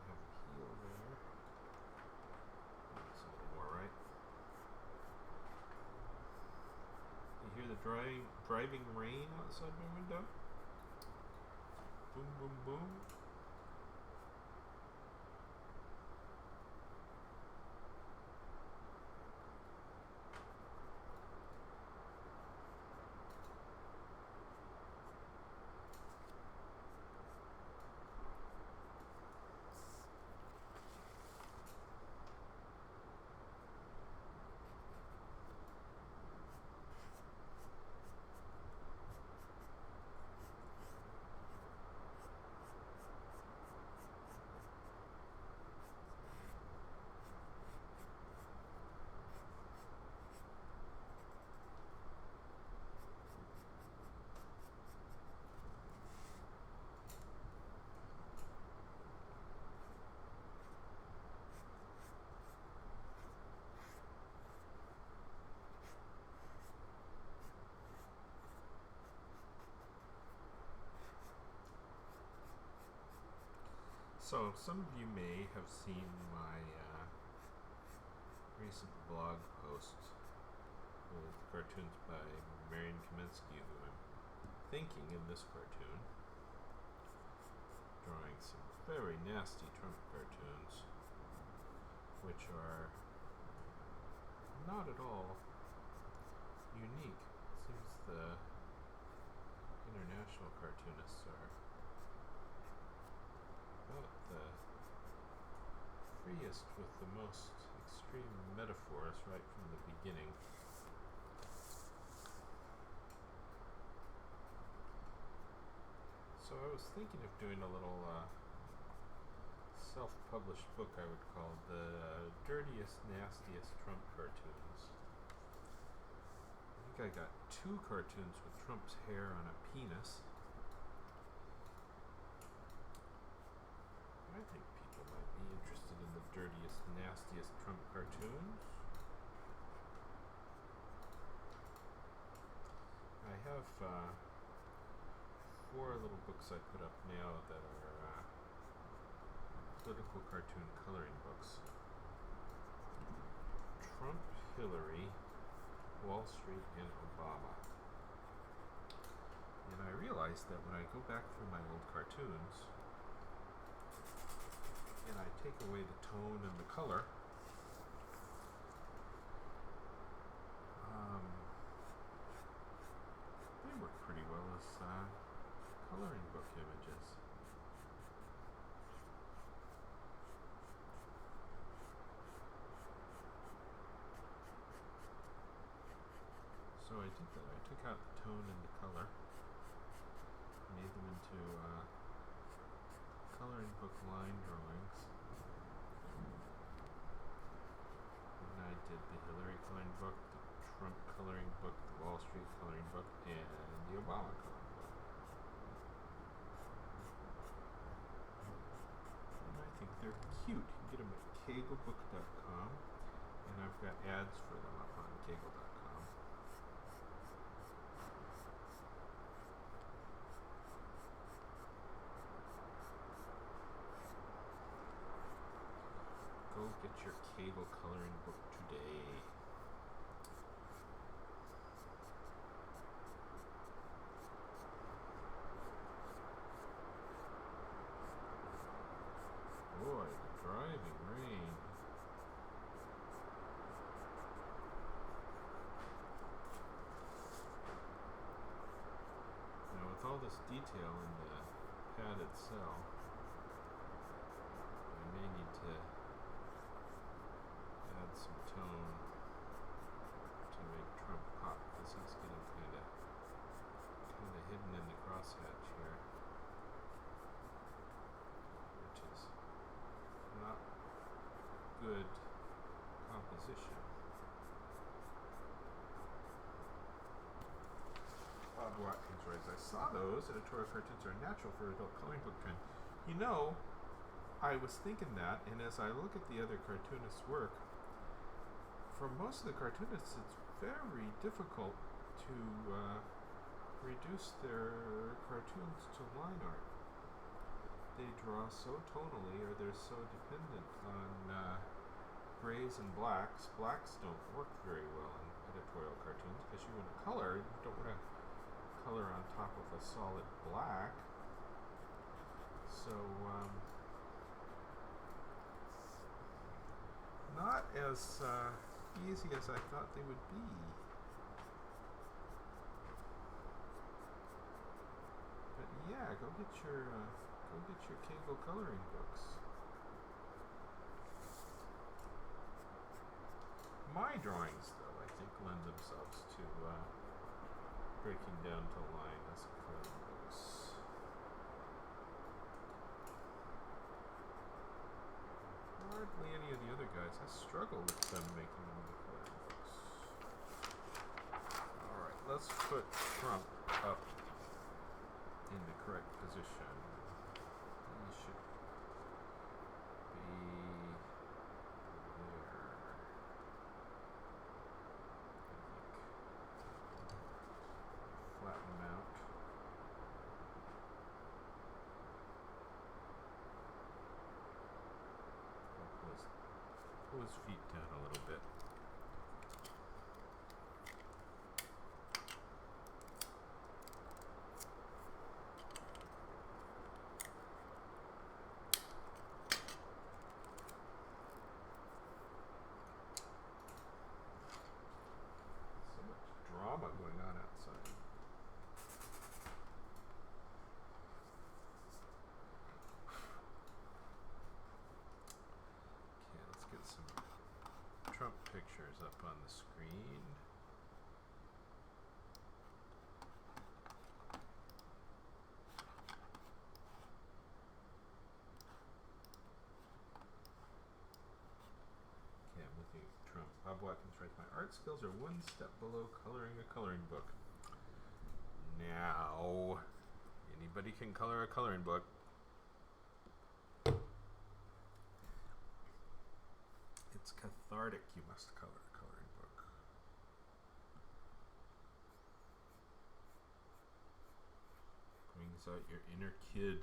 Have a heel there. That's a little more right. You hear the driving rain outside my window? Boom, boom, boom. So, some of you may have seen my recent blog post with cartoons by Marion Kaminsky, who I'm thinking in this cartoon, drawing some very nasty Trump cartoons, which are not at all unique. It seems the international cartoonists are about the freest with the most extreme metaphors right from the beginning. So I was thinking of doing a little self-published book I would call The Dirtiest, Nastiest Trump Cartoons. I think I got 2 cartoons with Trump's hair on a penis. I think people might be interested in the dirtiest, nastiest Trump cartoons. I have 4 little books I put up now that are political cartoon coloring books. Trump, Hillary, Wall Street, and Obama. And I realized that when I go back through my old cartoons and I take away the tone and the color, they work pretty well as coloring book images. So I did that. I took out the tone and the color, made them into coloring book line drawings. And I did the Hillary coloring book, the Trump coloring book, the Wall Street coloring book, and the Obama coloring book. And I think they're cute. You can get them at kegelbook.com, and I've got ads for them up on kegel.com. Go get your Kegel coloring book today. Boy, the driving rain. Now with all this detail in the padded cell, I may need to add some tone to make Trump pop, because he's getting kind of hidden in the crosshatch here, which is not good composition. Bob Watkins writes, I saw those editorial cartoons are natural for adult coloring book trend. You know, I was thinking that, and as I look at the other cartoonists' work, for most of the cartoonists, it's very difficult to reduce their cartoons to line art. They draw so tonally, or they're so dependent on grays and blacks. Blacks don't work very well in editorial cartoons because you want to color. You don't want to color on top of a solid black. So, not as easy as I thought they would be. But yeah, go get your Kegel coloring books. My drawings, though, I think lend themselves to breaking down to line as coloring books. Hardly any of the other guys. I struggle with them making them into coloring books. Alright, let's put Trump up in the correct position. He should be there. I think. Flatten him out. Pull his feet down a little bit. So much drama going on outside. Okay, let's get some Trump pictures up on the screen. Okay, I'm looking at Trump. Bob Watkins writes, my art skills are one step below coloring a coloring book. Now, anybody can color a coloring book. It's cathartic. You must color a coloring book. Brings out your inner kid.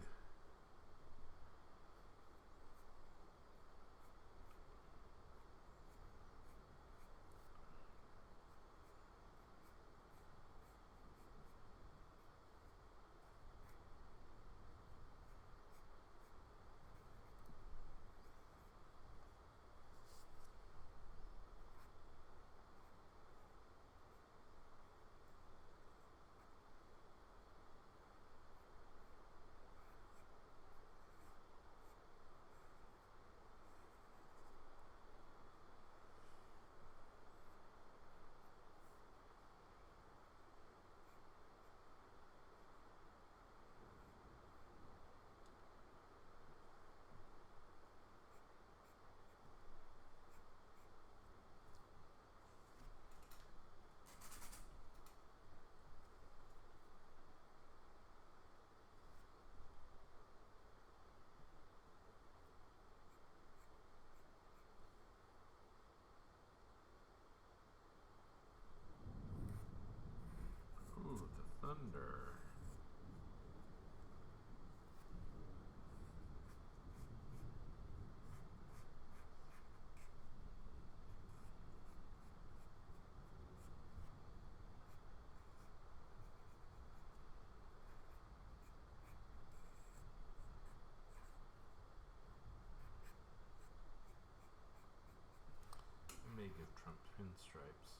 thunder. I may give Trump pinstripes.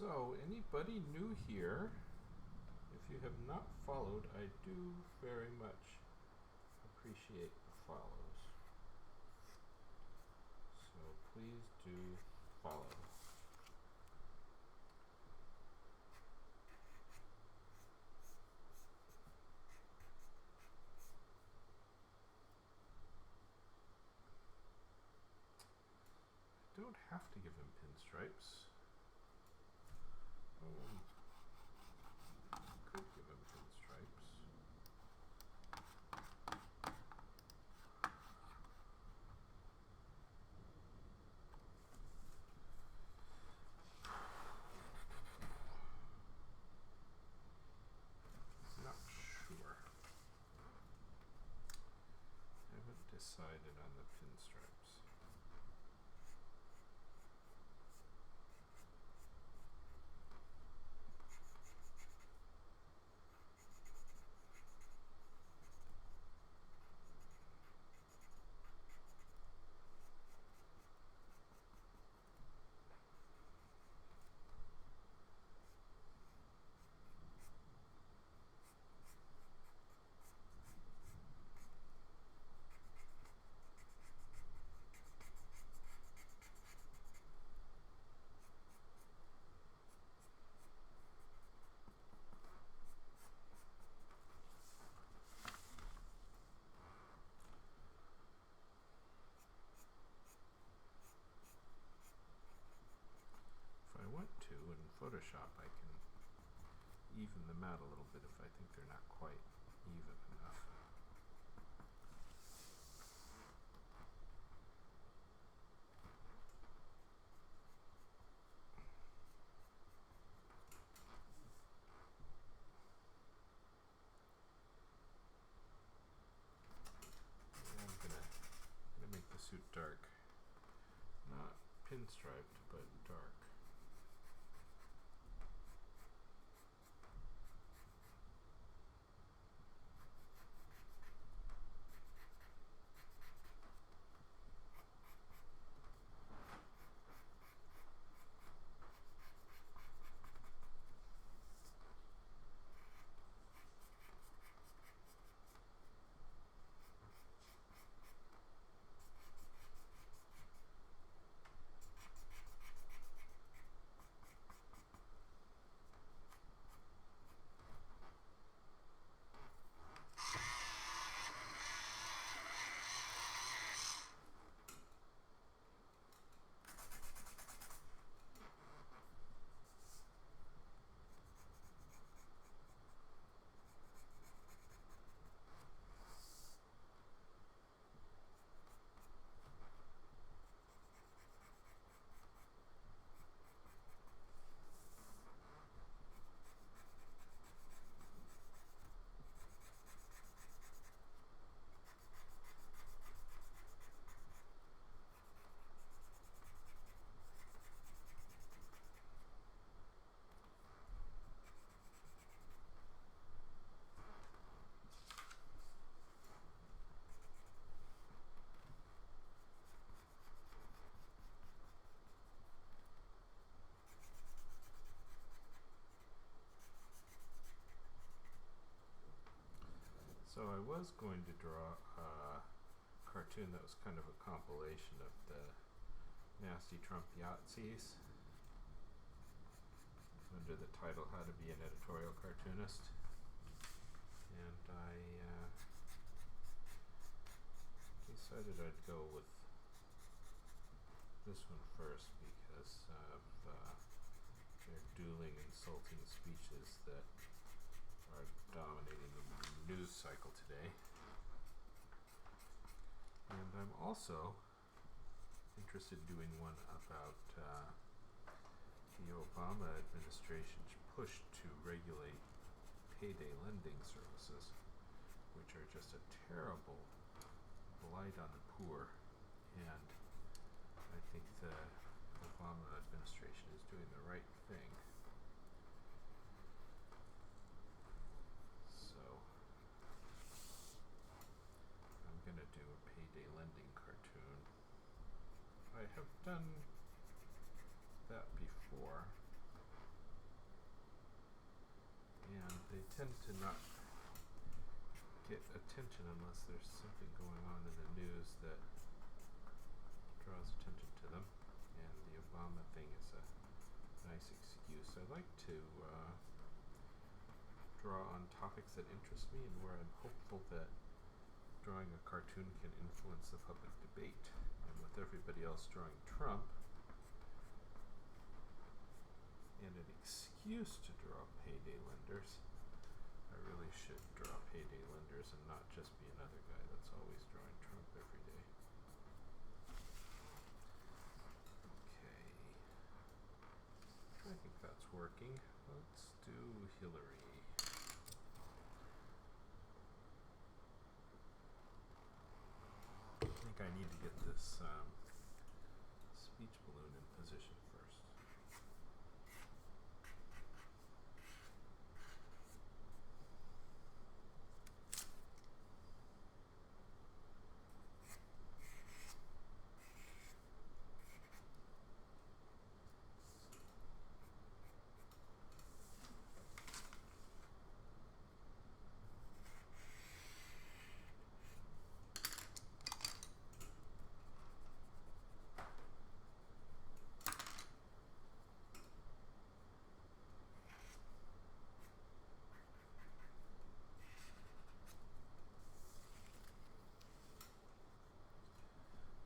So, anybody new here, if you have not followed, I do very much appreciate the follows. So, please do follow. I don't have to give him pinstripes. Could give him pinstripes. Not sure. I haven't decided on the pinstripes. In Photoshop, I can even them out a little bit if I think they're not quite even enough. And I'm gonna make the suit dark, not pinstriped, but dark. was going to draw a cartoon that was kind of a compilation of the nasty Trump Yahtzees under the title How to Be an Editorial Cartoonist. And I decided I'd go with this one first because of their dueling, insulting speeches that are dominating the news cycle today. And I'm also interested in doing one about the Obama administration's push to regulate payday lending services, which are just a terrible blight on the poor. And I think the Obama administration is doing the right thing. So I'm going to do a payday lending cartoon. I have done that before, and they tend to not get attention unless there's something going on in the news that draws attention to them, and the Obama thing is a nice excuse. I like to draw on topics that interest me and where I'm hopeful that drawing a cartoon can influence the public debate. And with everybody else drawing Trump and an excuse to draw payday lenders, I really should draw payday lenders and not just be another guy that's always drawing Trump every day. Okay. I think that's working. Let's do Hillary. I think I need to get this speech balloon in position first.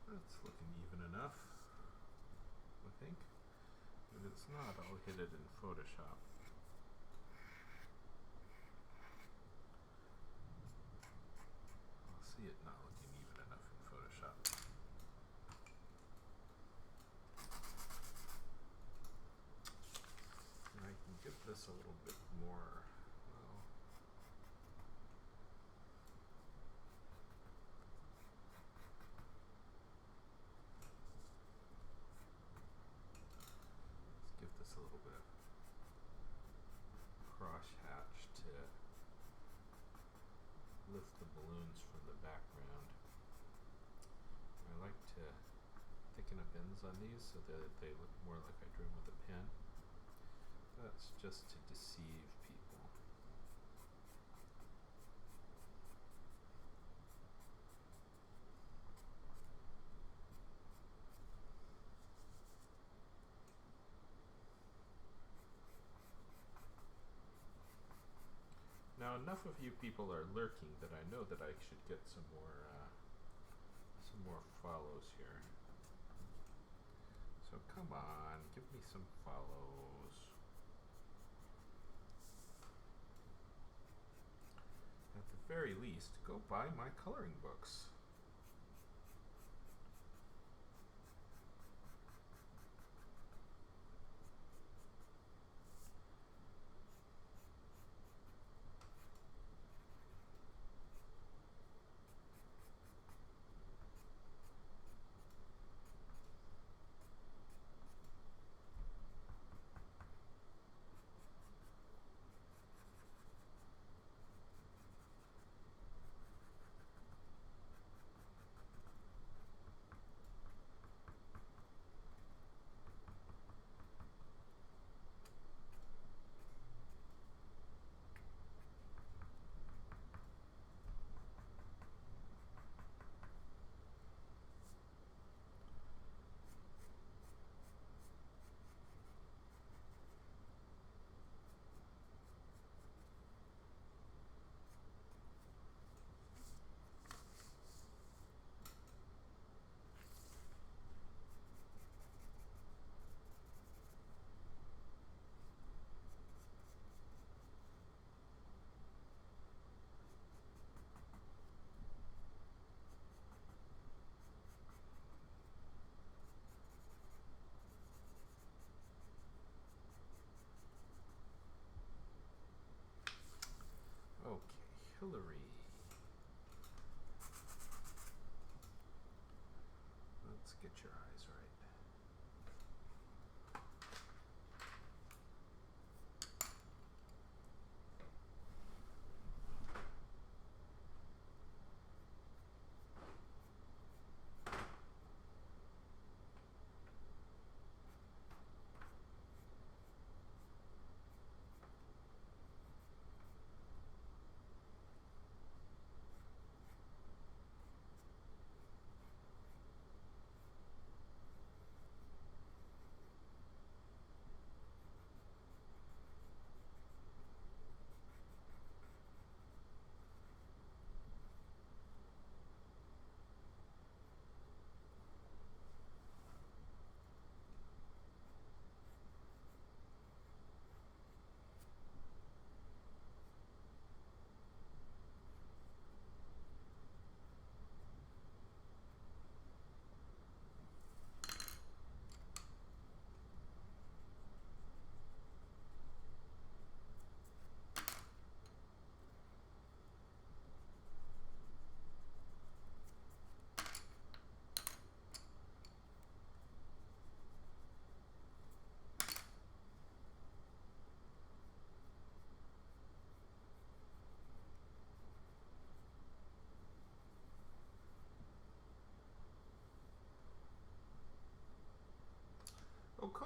That's looking even enough, I think. If it's not, I'll hit it in Photoshop. I'll see it not looking even enough in Photoshop. And I can give this a little bit more, well, let's give this a little bit of cross hatch to lift the balloons from the background. I like to thicken up ends on these so that they look more like I drew them with a pen. That's just to deceive people. Now enough of you people are lurking that I know that I should get some more follows here. So come on, give me some follows. At the very least, go buy my coloring books.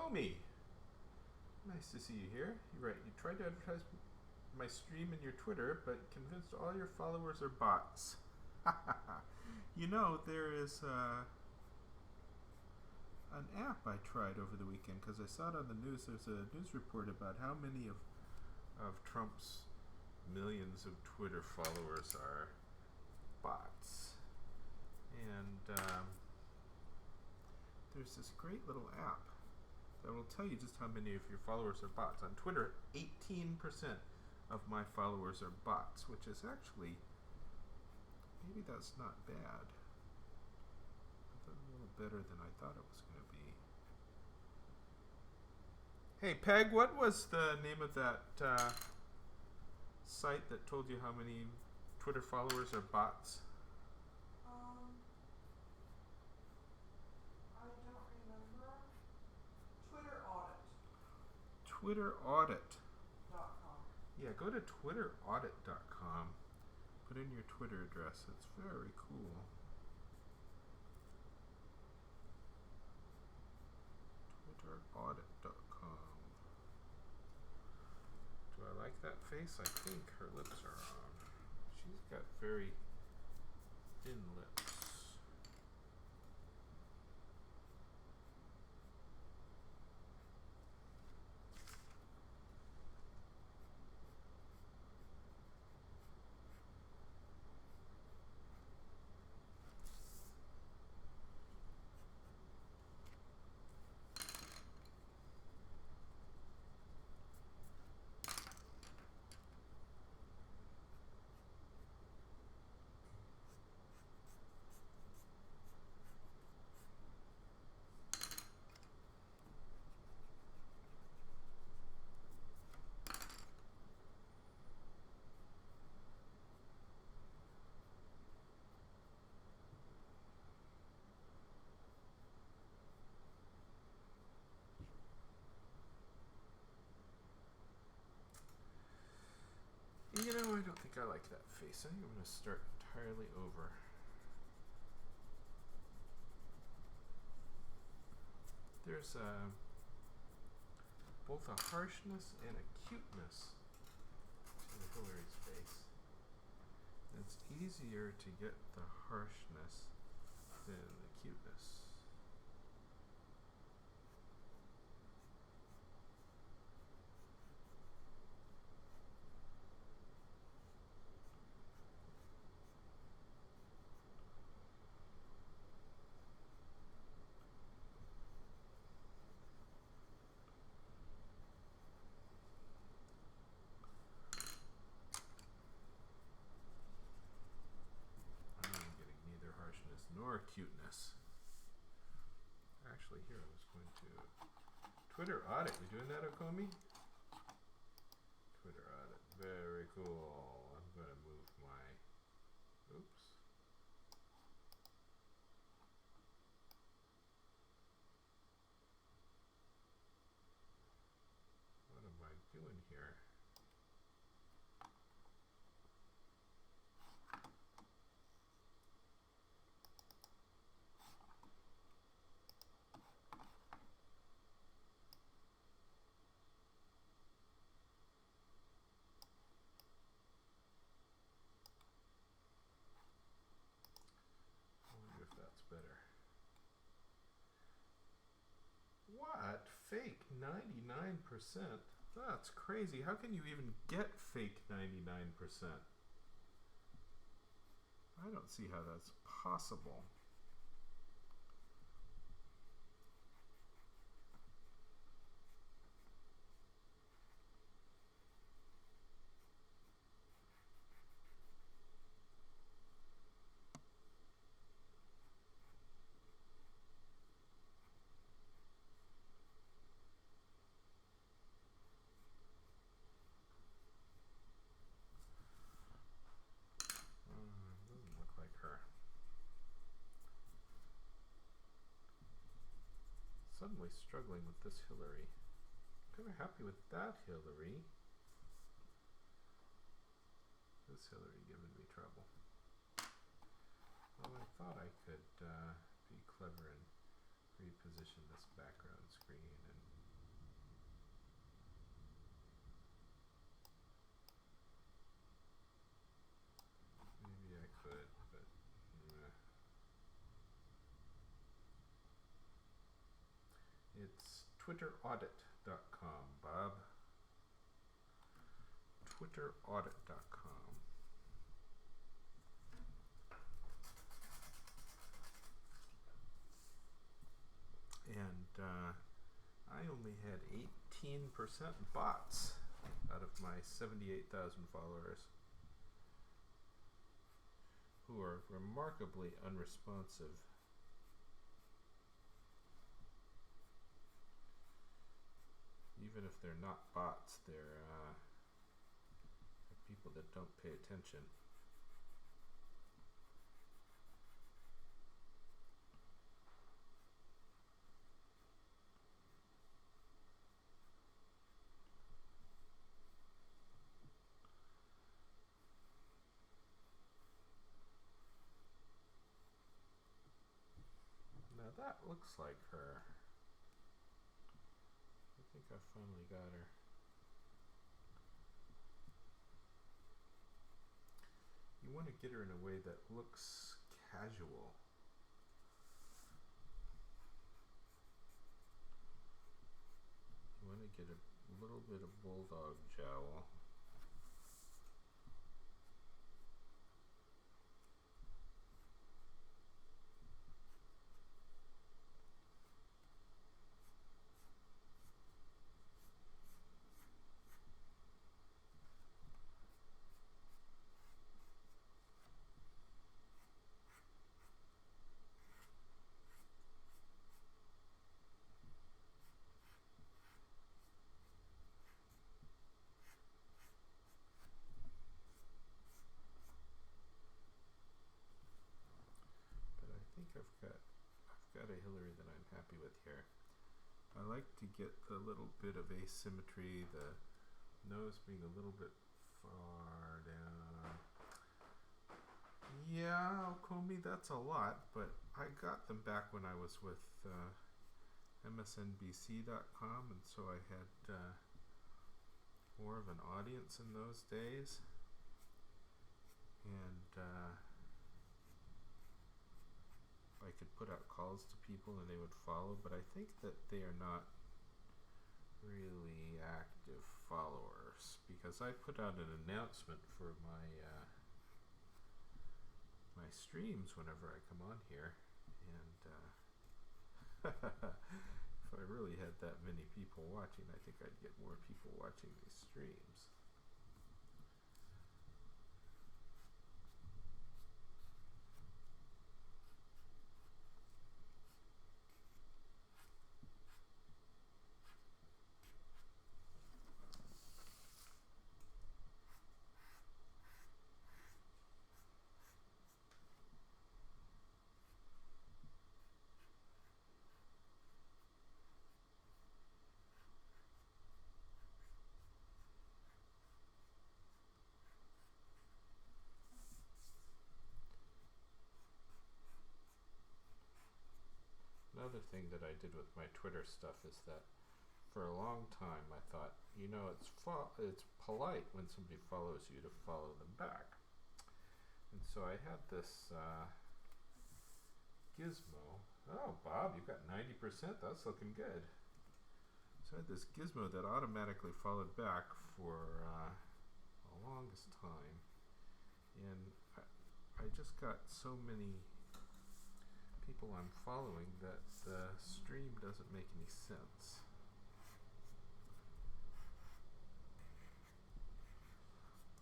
Comey, nice to see you here. You're right, you tried to advertise my stream in your Twitter, but convinced all your followers are bots. You know, there is an app I tried over the weekend because I saw it on the news. There's a news report about how many of Trump's millions of Twitter followers are bots. And there's this great little app that will tell you just how many of your followers are bots. On Twitter, 18% of my followers are bots, which is actually, maybe that's not bad. That's a little better than I thought it was going to be. Hey, Peg, what was the name of that site that told you how many Twitter followers are bots? I don't remember. Twitter Audit. TwitterAudit.com. Yeah, go to TwitterAudit.com. Put in your Twitter address. It's very cool. TwitterAudit.com. Do I like that face? I think her lips are on. She's got very thin lips. You know, I don't think I like that face. I think I'm going to start entirely over. There's both a harshness and a cuteness to Hillary's face. It's easier to get the harshness than the cuteness. Nor cuteness. Actually, here I was going to Twitter Audit. You doing that, Okomi? Twitter Audit. Very cool. I'm going to move my. Oops. What am I doing here? Better. What? Fake 99%? That's crazy. How can you even get fake 99%? I don't see how that's possible. Suddenly struggling with this Hillary. Kind of happy with that Hillary. This Hillary giving me trouble. Well, I thought I could be clever and reposition this background screen and TwitterAudit.com, Bob. TwitterAudit.com. And I only had 18% bots out of my 78,000 followers, who are remarkably unresponsive. Even if they're not bots, they're people that don't pay attention. Now that looks like her. I think I finally got her. You want to get her in a way that looks casual. You want to get a little bit of bulldog jowl. I've got a Hillary that I'm happy with here. I like to get the little bit of asymmetry, the nose being a little bit far down. Yeah, Comey, that's a lot, but I got them back when I was with MSNBC.com, and so I had more of an audience in those days. And I could put out calls to people and they would follow, but I think that they are not really active followers, because I put out an announcement for my my streams whenever I come on here, and if I really had that many people watching, I think I'd get more people watching these streams. Another thing that I did with my Twitter stuff is that for a long time I thought, you know, it's polite when somebody follows you to follow them back. And so I had this gizmo. Oh, Bob, you've got 90%. That's looking good. So I had this gizmo that automatically followed back for the longest time. And I just got so many people I'm following that the stream doesn't make any sense.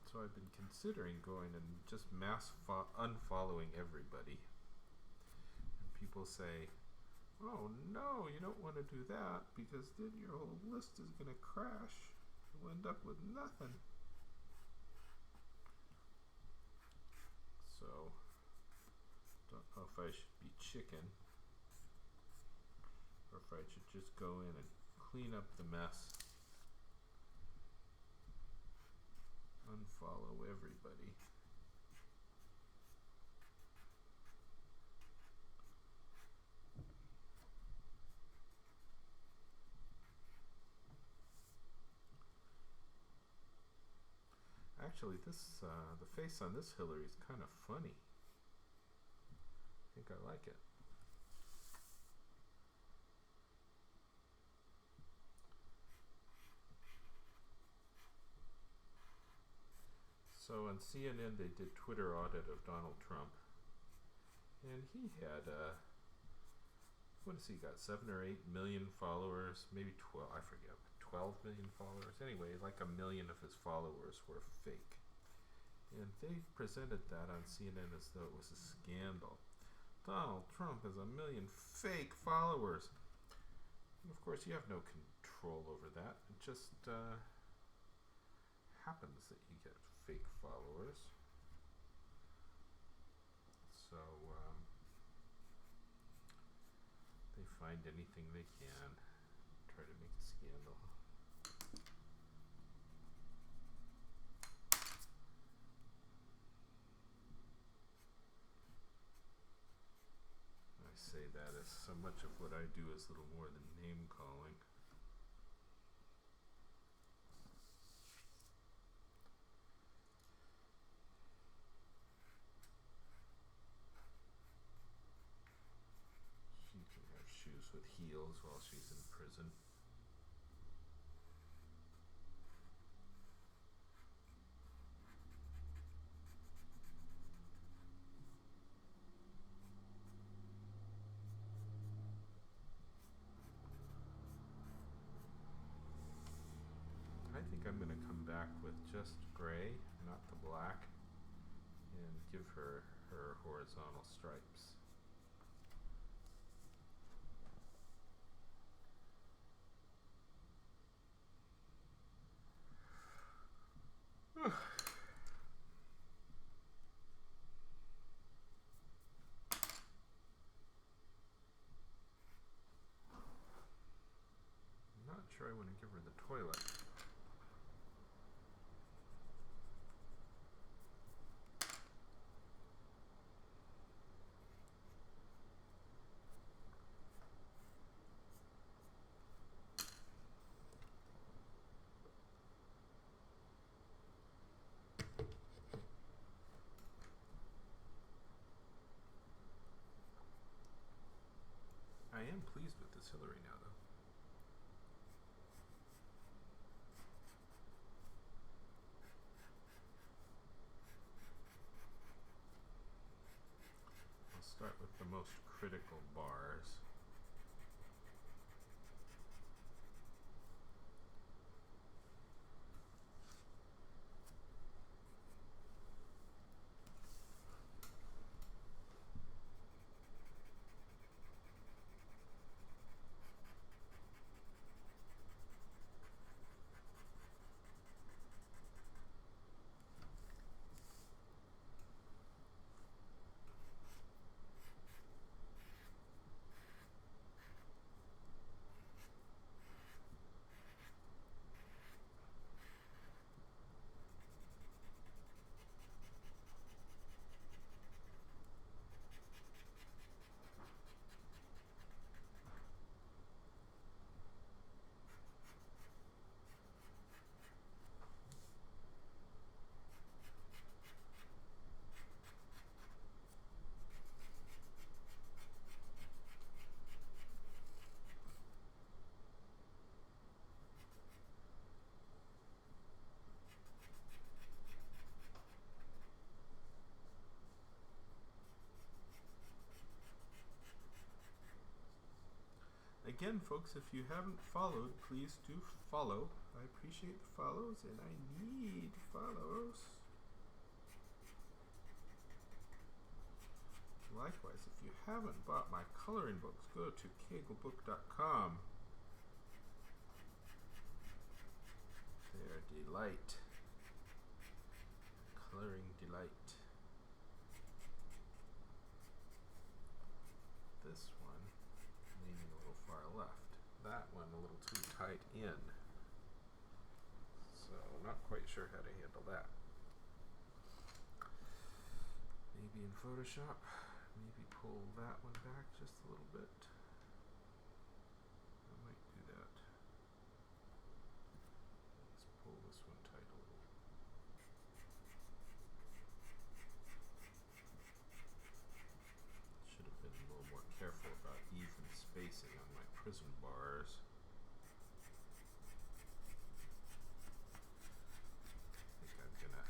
So I've been considering going and just mass unfollowing everybody. And people say, oh no, you don't want to do that, because then your whole list is going to crash. You'll end up with nothing. So don't know if I should be chicken or if I should just go in and clean up the mess, unfollow everybody. Actually, this the face on this Hillary is kind of funny. I think I like it. So on CNN they did Twitter audit of Donald Trump, and he had what has he got, 7 or 8 million followers, maybe 12, I forget, 12 million followers. Anyway, like 1 million of his followers were fake. And they presented that on CNN as though it was a scandal. Donald Trump has 1 million fake followers. And of course, you have no control over that. It just happens that you get fake followers. So they find anything they can, try to make a scandal. I say that as so much of what I do is little more than name calling. She can have shoes with heels while she's in prison. I think I'm going to come back with just gray, not the black, and give her her horizontal stripes. I'm not sure I want to give her the toilet. I am pleased with this Hillary now, though. I'll start with the most critical bars. Again, folks, if you haven't followed, please do follow. I appreciate the follows, and I need follows. Likewise, if you haven't bought my coloring books, go to kegelbook.com. They're delight. Coloring delight. This one leaning a little far left. That one a little too tight in. So not quite sure how to handle that. Maybe in Photoshop, maybe pull that one back just a little bit. I might do that. Let's pull this one tight a little. Should have been a little more careful about even spacing on my prism bars. I think I'm gonna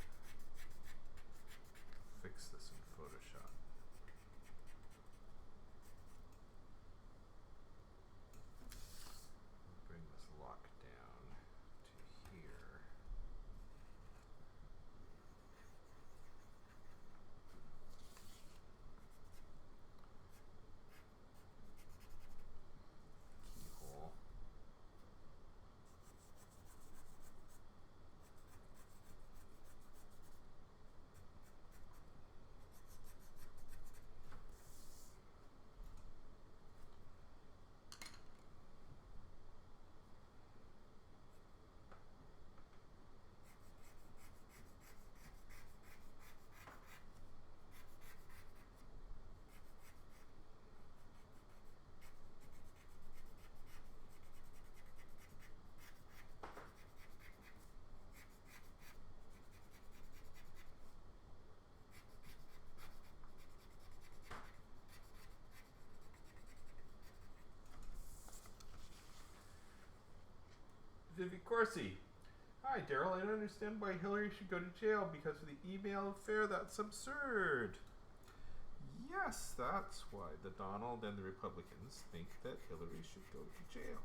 Vivi Corsi. Hi, Daryl. I don't understand why Hillary should go to jail because of the email affair. That's absurd. Yes, that's why the Donald and the Republicans think that Hillary should go to jail.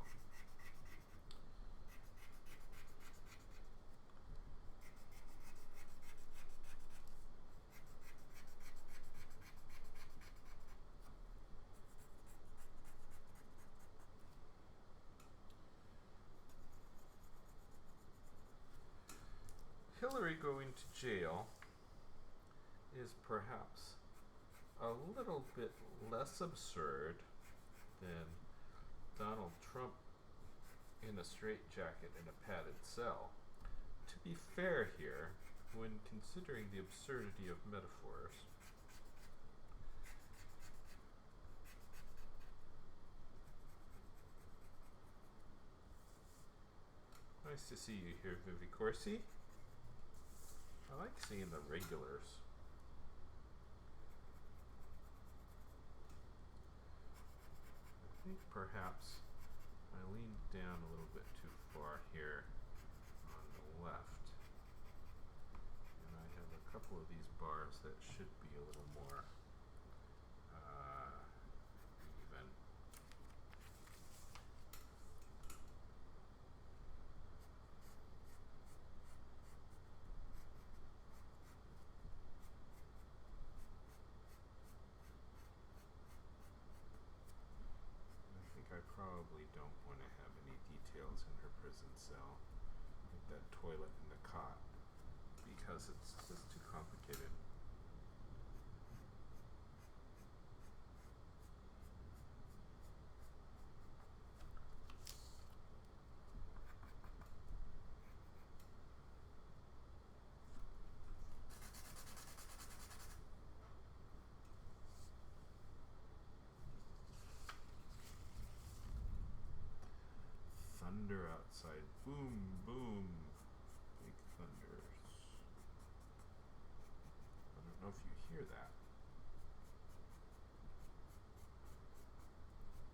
Hillary going to jail is perhaps a little bit less absurd than Donald Trump in a straitjacket in a padded cell. To be fair here, when considering the absurdity of metaphors, nice to see you here, Vivi Corsi. I like seeing the regulars. I think perhaps I leaned down a little bit too far here on the left. And I have a couple of these bars that should be a little more even. I probably don't want to have any details in her prison cell, like that toilet and the cot, because it's just too complicated. Thunder outside. Boom, boom. Big thunders. I don't know if you hear that.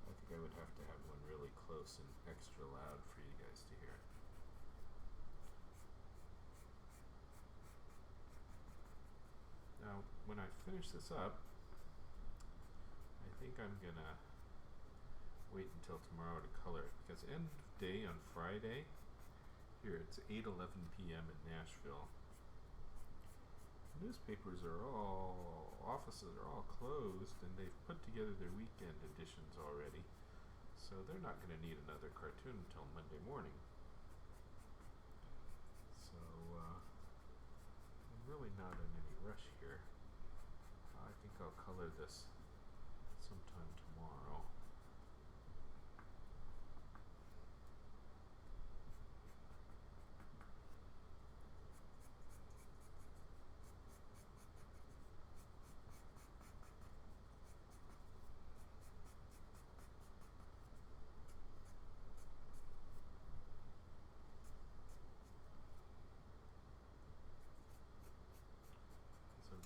I think I would have to have one really close and extra loud for you guys to hear. Now, when I finish this up, I think I'm gonna wait until tomorrow to color it, because end of day on Friday, here it's 8:11 p.m. in Nashville. Newspapers are offices are all closed, and they've put together their weekend editions already, so they're not going to need another cartoon until Monday morning. So I'm really not in any rush here. I think I'll color this sometime tomorrow.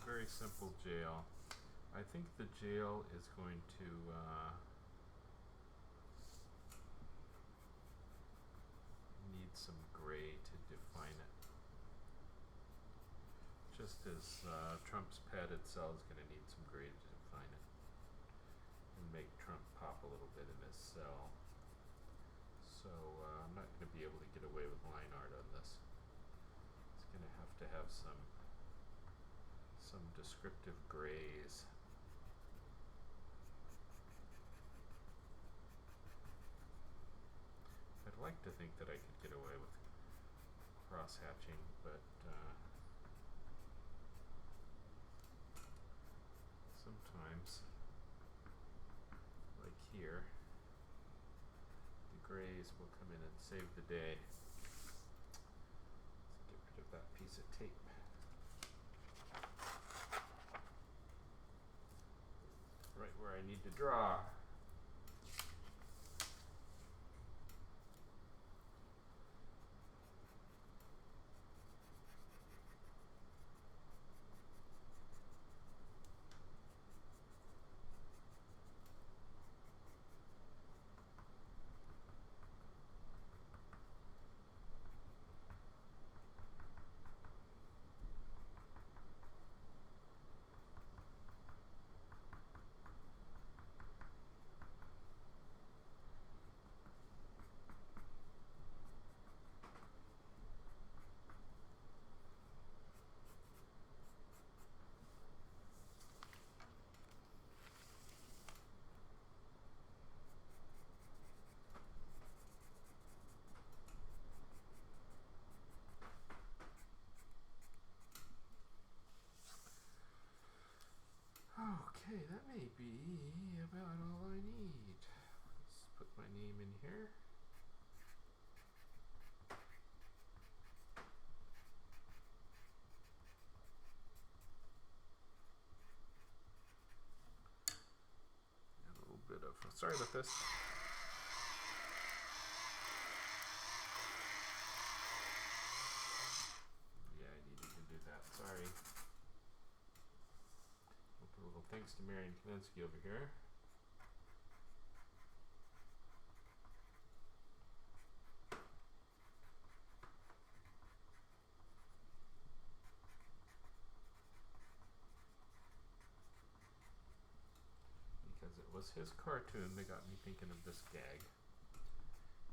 Very simple jail. I think the jail is going to need some gray to define it. Just as Trump's padded cell is going to need some gray to define it and make Trump pop a little bit in his cell. So I'm not going to be able to get away with line art on this. It's going to have some descriptive grays. I'd like to think that I could get away with cross-hatching, but sometimes, like here, the grays will come in and save the day. Let's get rid of that piece of tape. Right where I need to draw. be about all I need. Let's put my name in here. And a little bit of, sorry about this. Yeah, I needed to do that, sorry. We'll put a little thanks to Marion Kaninsky over here. Because it was his cartoon that got me thinking of this gag.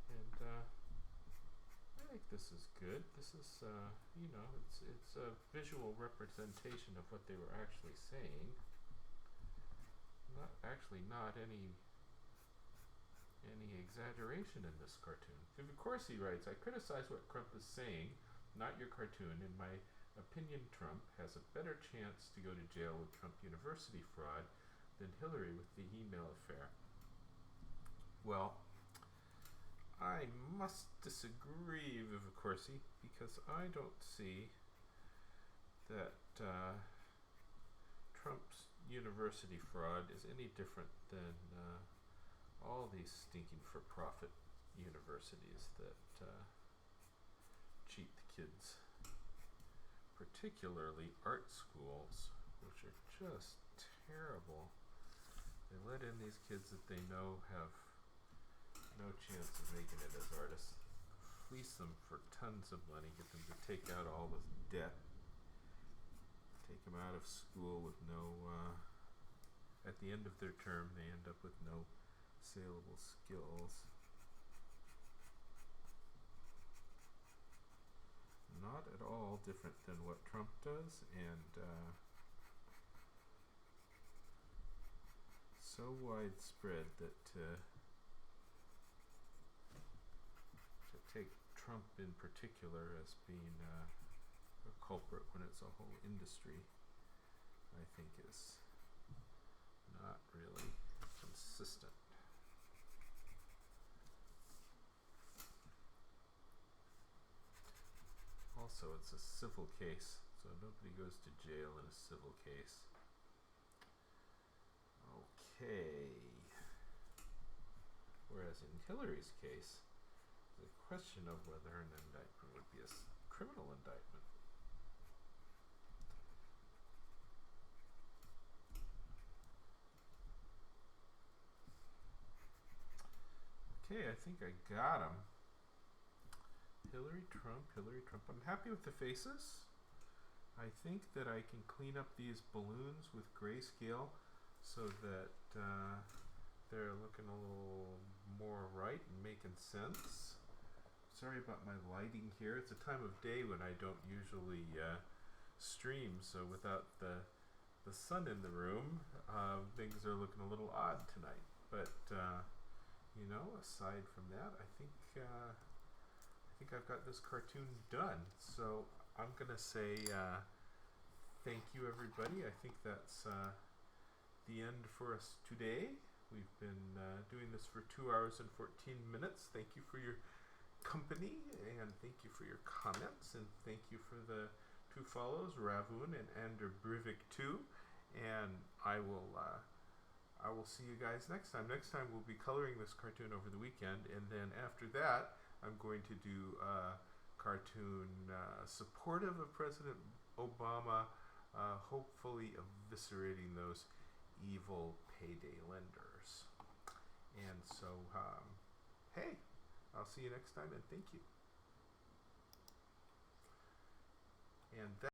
And I think this is good. This is, you know, it's a visual representation of what they were actually saying. Not any exaggeration in this cartoon. Of course, he writes, I criticize what Trump is saying, not your cartoon. In my opinion, Trump has a better chance to go to jail with Trump University fraud than Hillary with the email affair. Well, I must disagree, Vivicorsi, because I don't see that Trump's university fraud is any different than all these stinking for-profit universities that cheat the kids, particularly art schools, which are just terrible. They let in these kids that they know have no chance of making it as artists, fleece them for tons of money, get them to take out all this debt, take them out of school with no, at the end of their term they end up with no saleable skills. Not at all different than what Trump does, and so widespread that to take Trump in particular as being a culprit when it's a whole industry, I think is not really consistent. Also, it's a civil case, so nobody goes to jail in a civil case. Okay. Whereas in Hillary's case, the question of whether an indictment would be a criminal indictment. Okay, I think I got him. Hillary Trump. I'm happy with the faces. I think that I can clean up these balloons with grayscale so that they're looking a little more right and making sense. Sorry about my lighting here. It's a time of day when I don't usually stream, so without the sun in the room, things are looking a little odd tonight. But you know, aside from that, I think I've got this cartoon done. So I'm gonna say thank you, everybody. I think that's the end for us today. We've been doing this for 2 hours and 14 minutes. Thank you for your company, and thank you for your comments, and thank you for the 2 follows, Ravun and Ander Brivik 2. And I will see you guys next time. Next time we'll be coloring this cartoon over the weekend, and then after that I'm going to do a cartoon supportive of President Obama, hopefully eviscerating those evil payday lenders. And so hey, I'll see you next time, and thank you. And that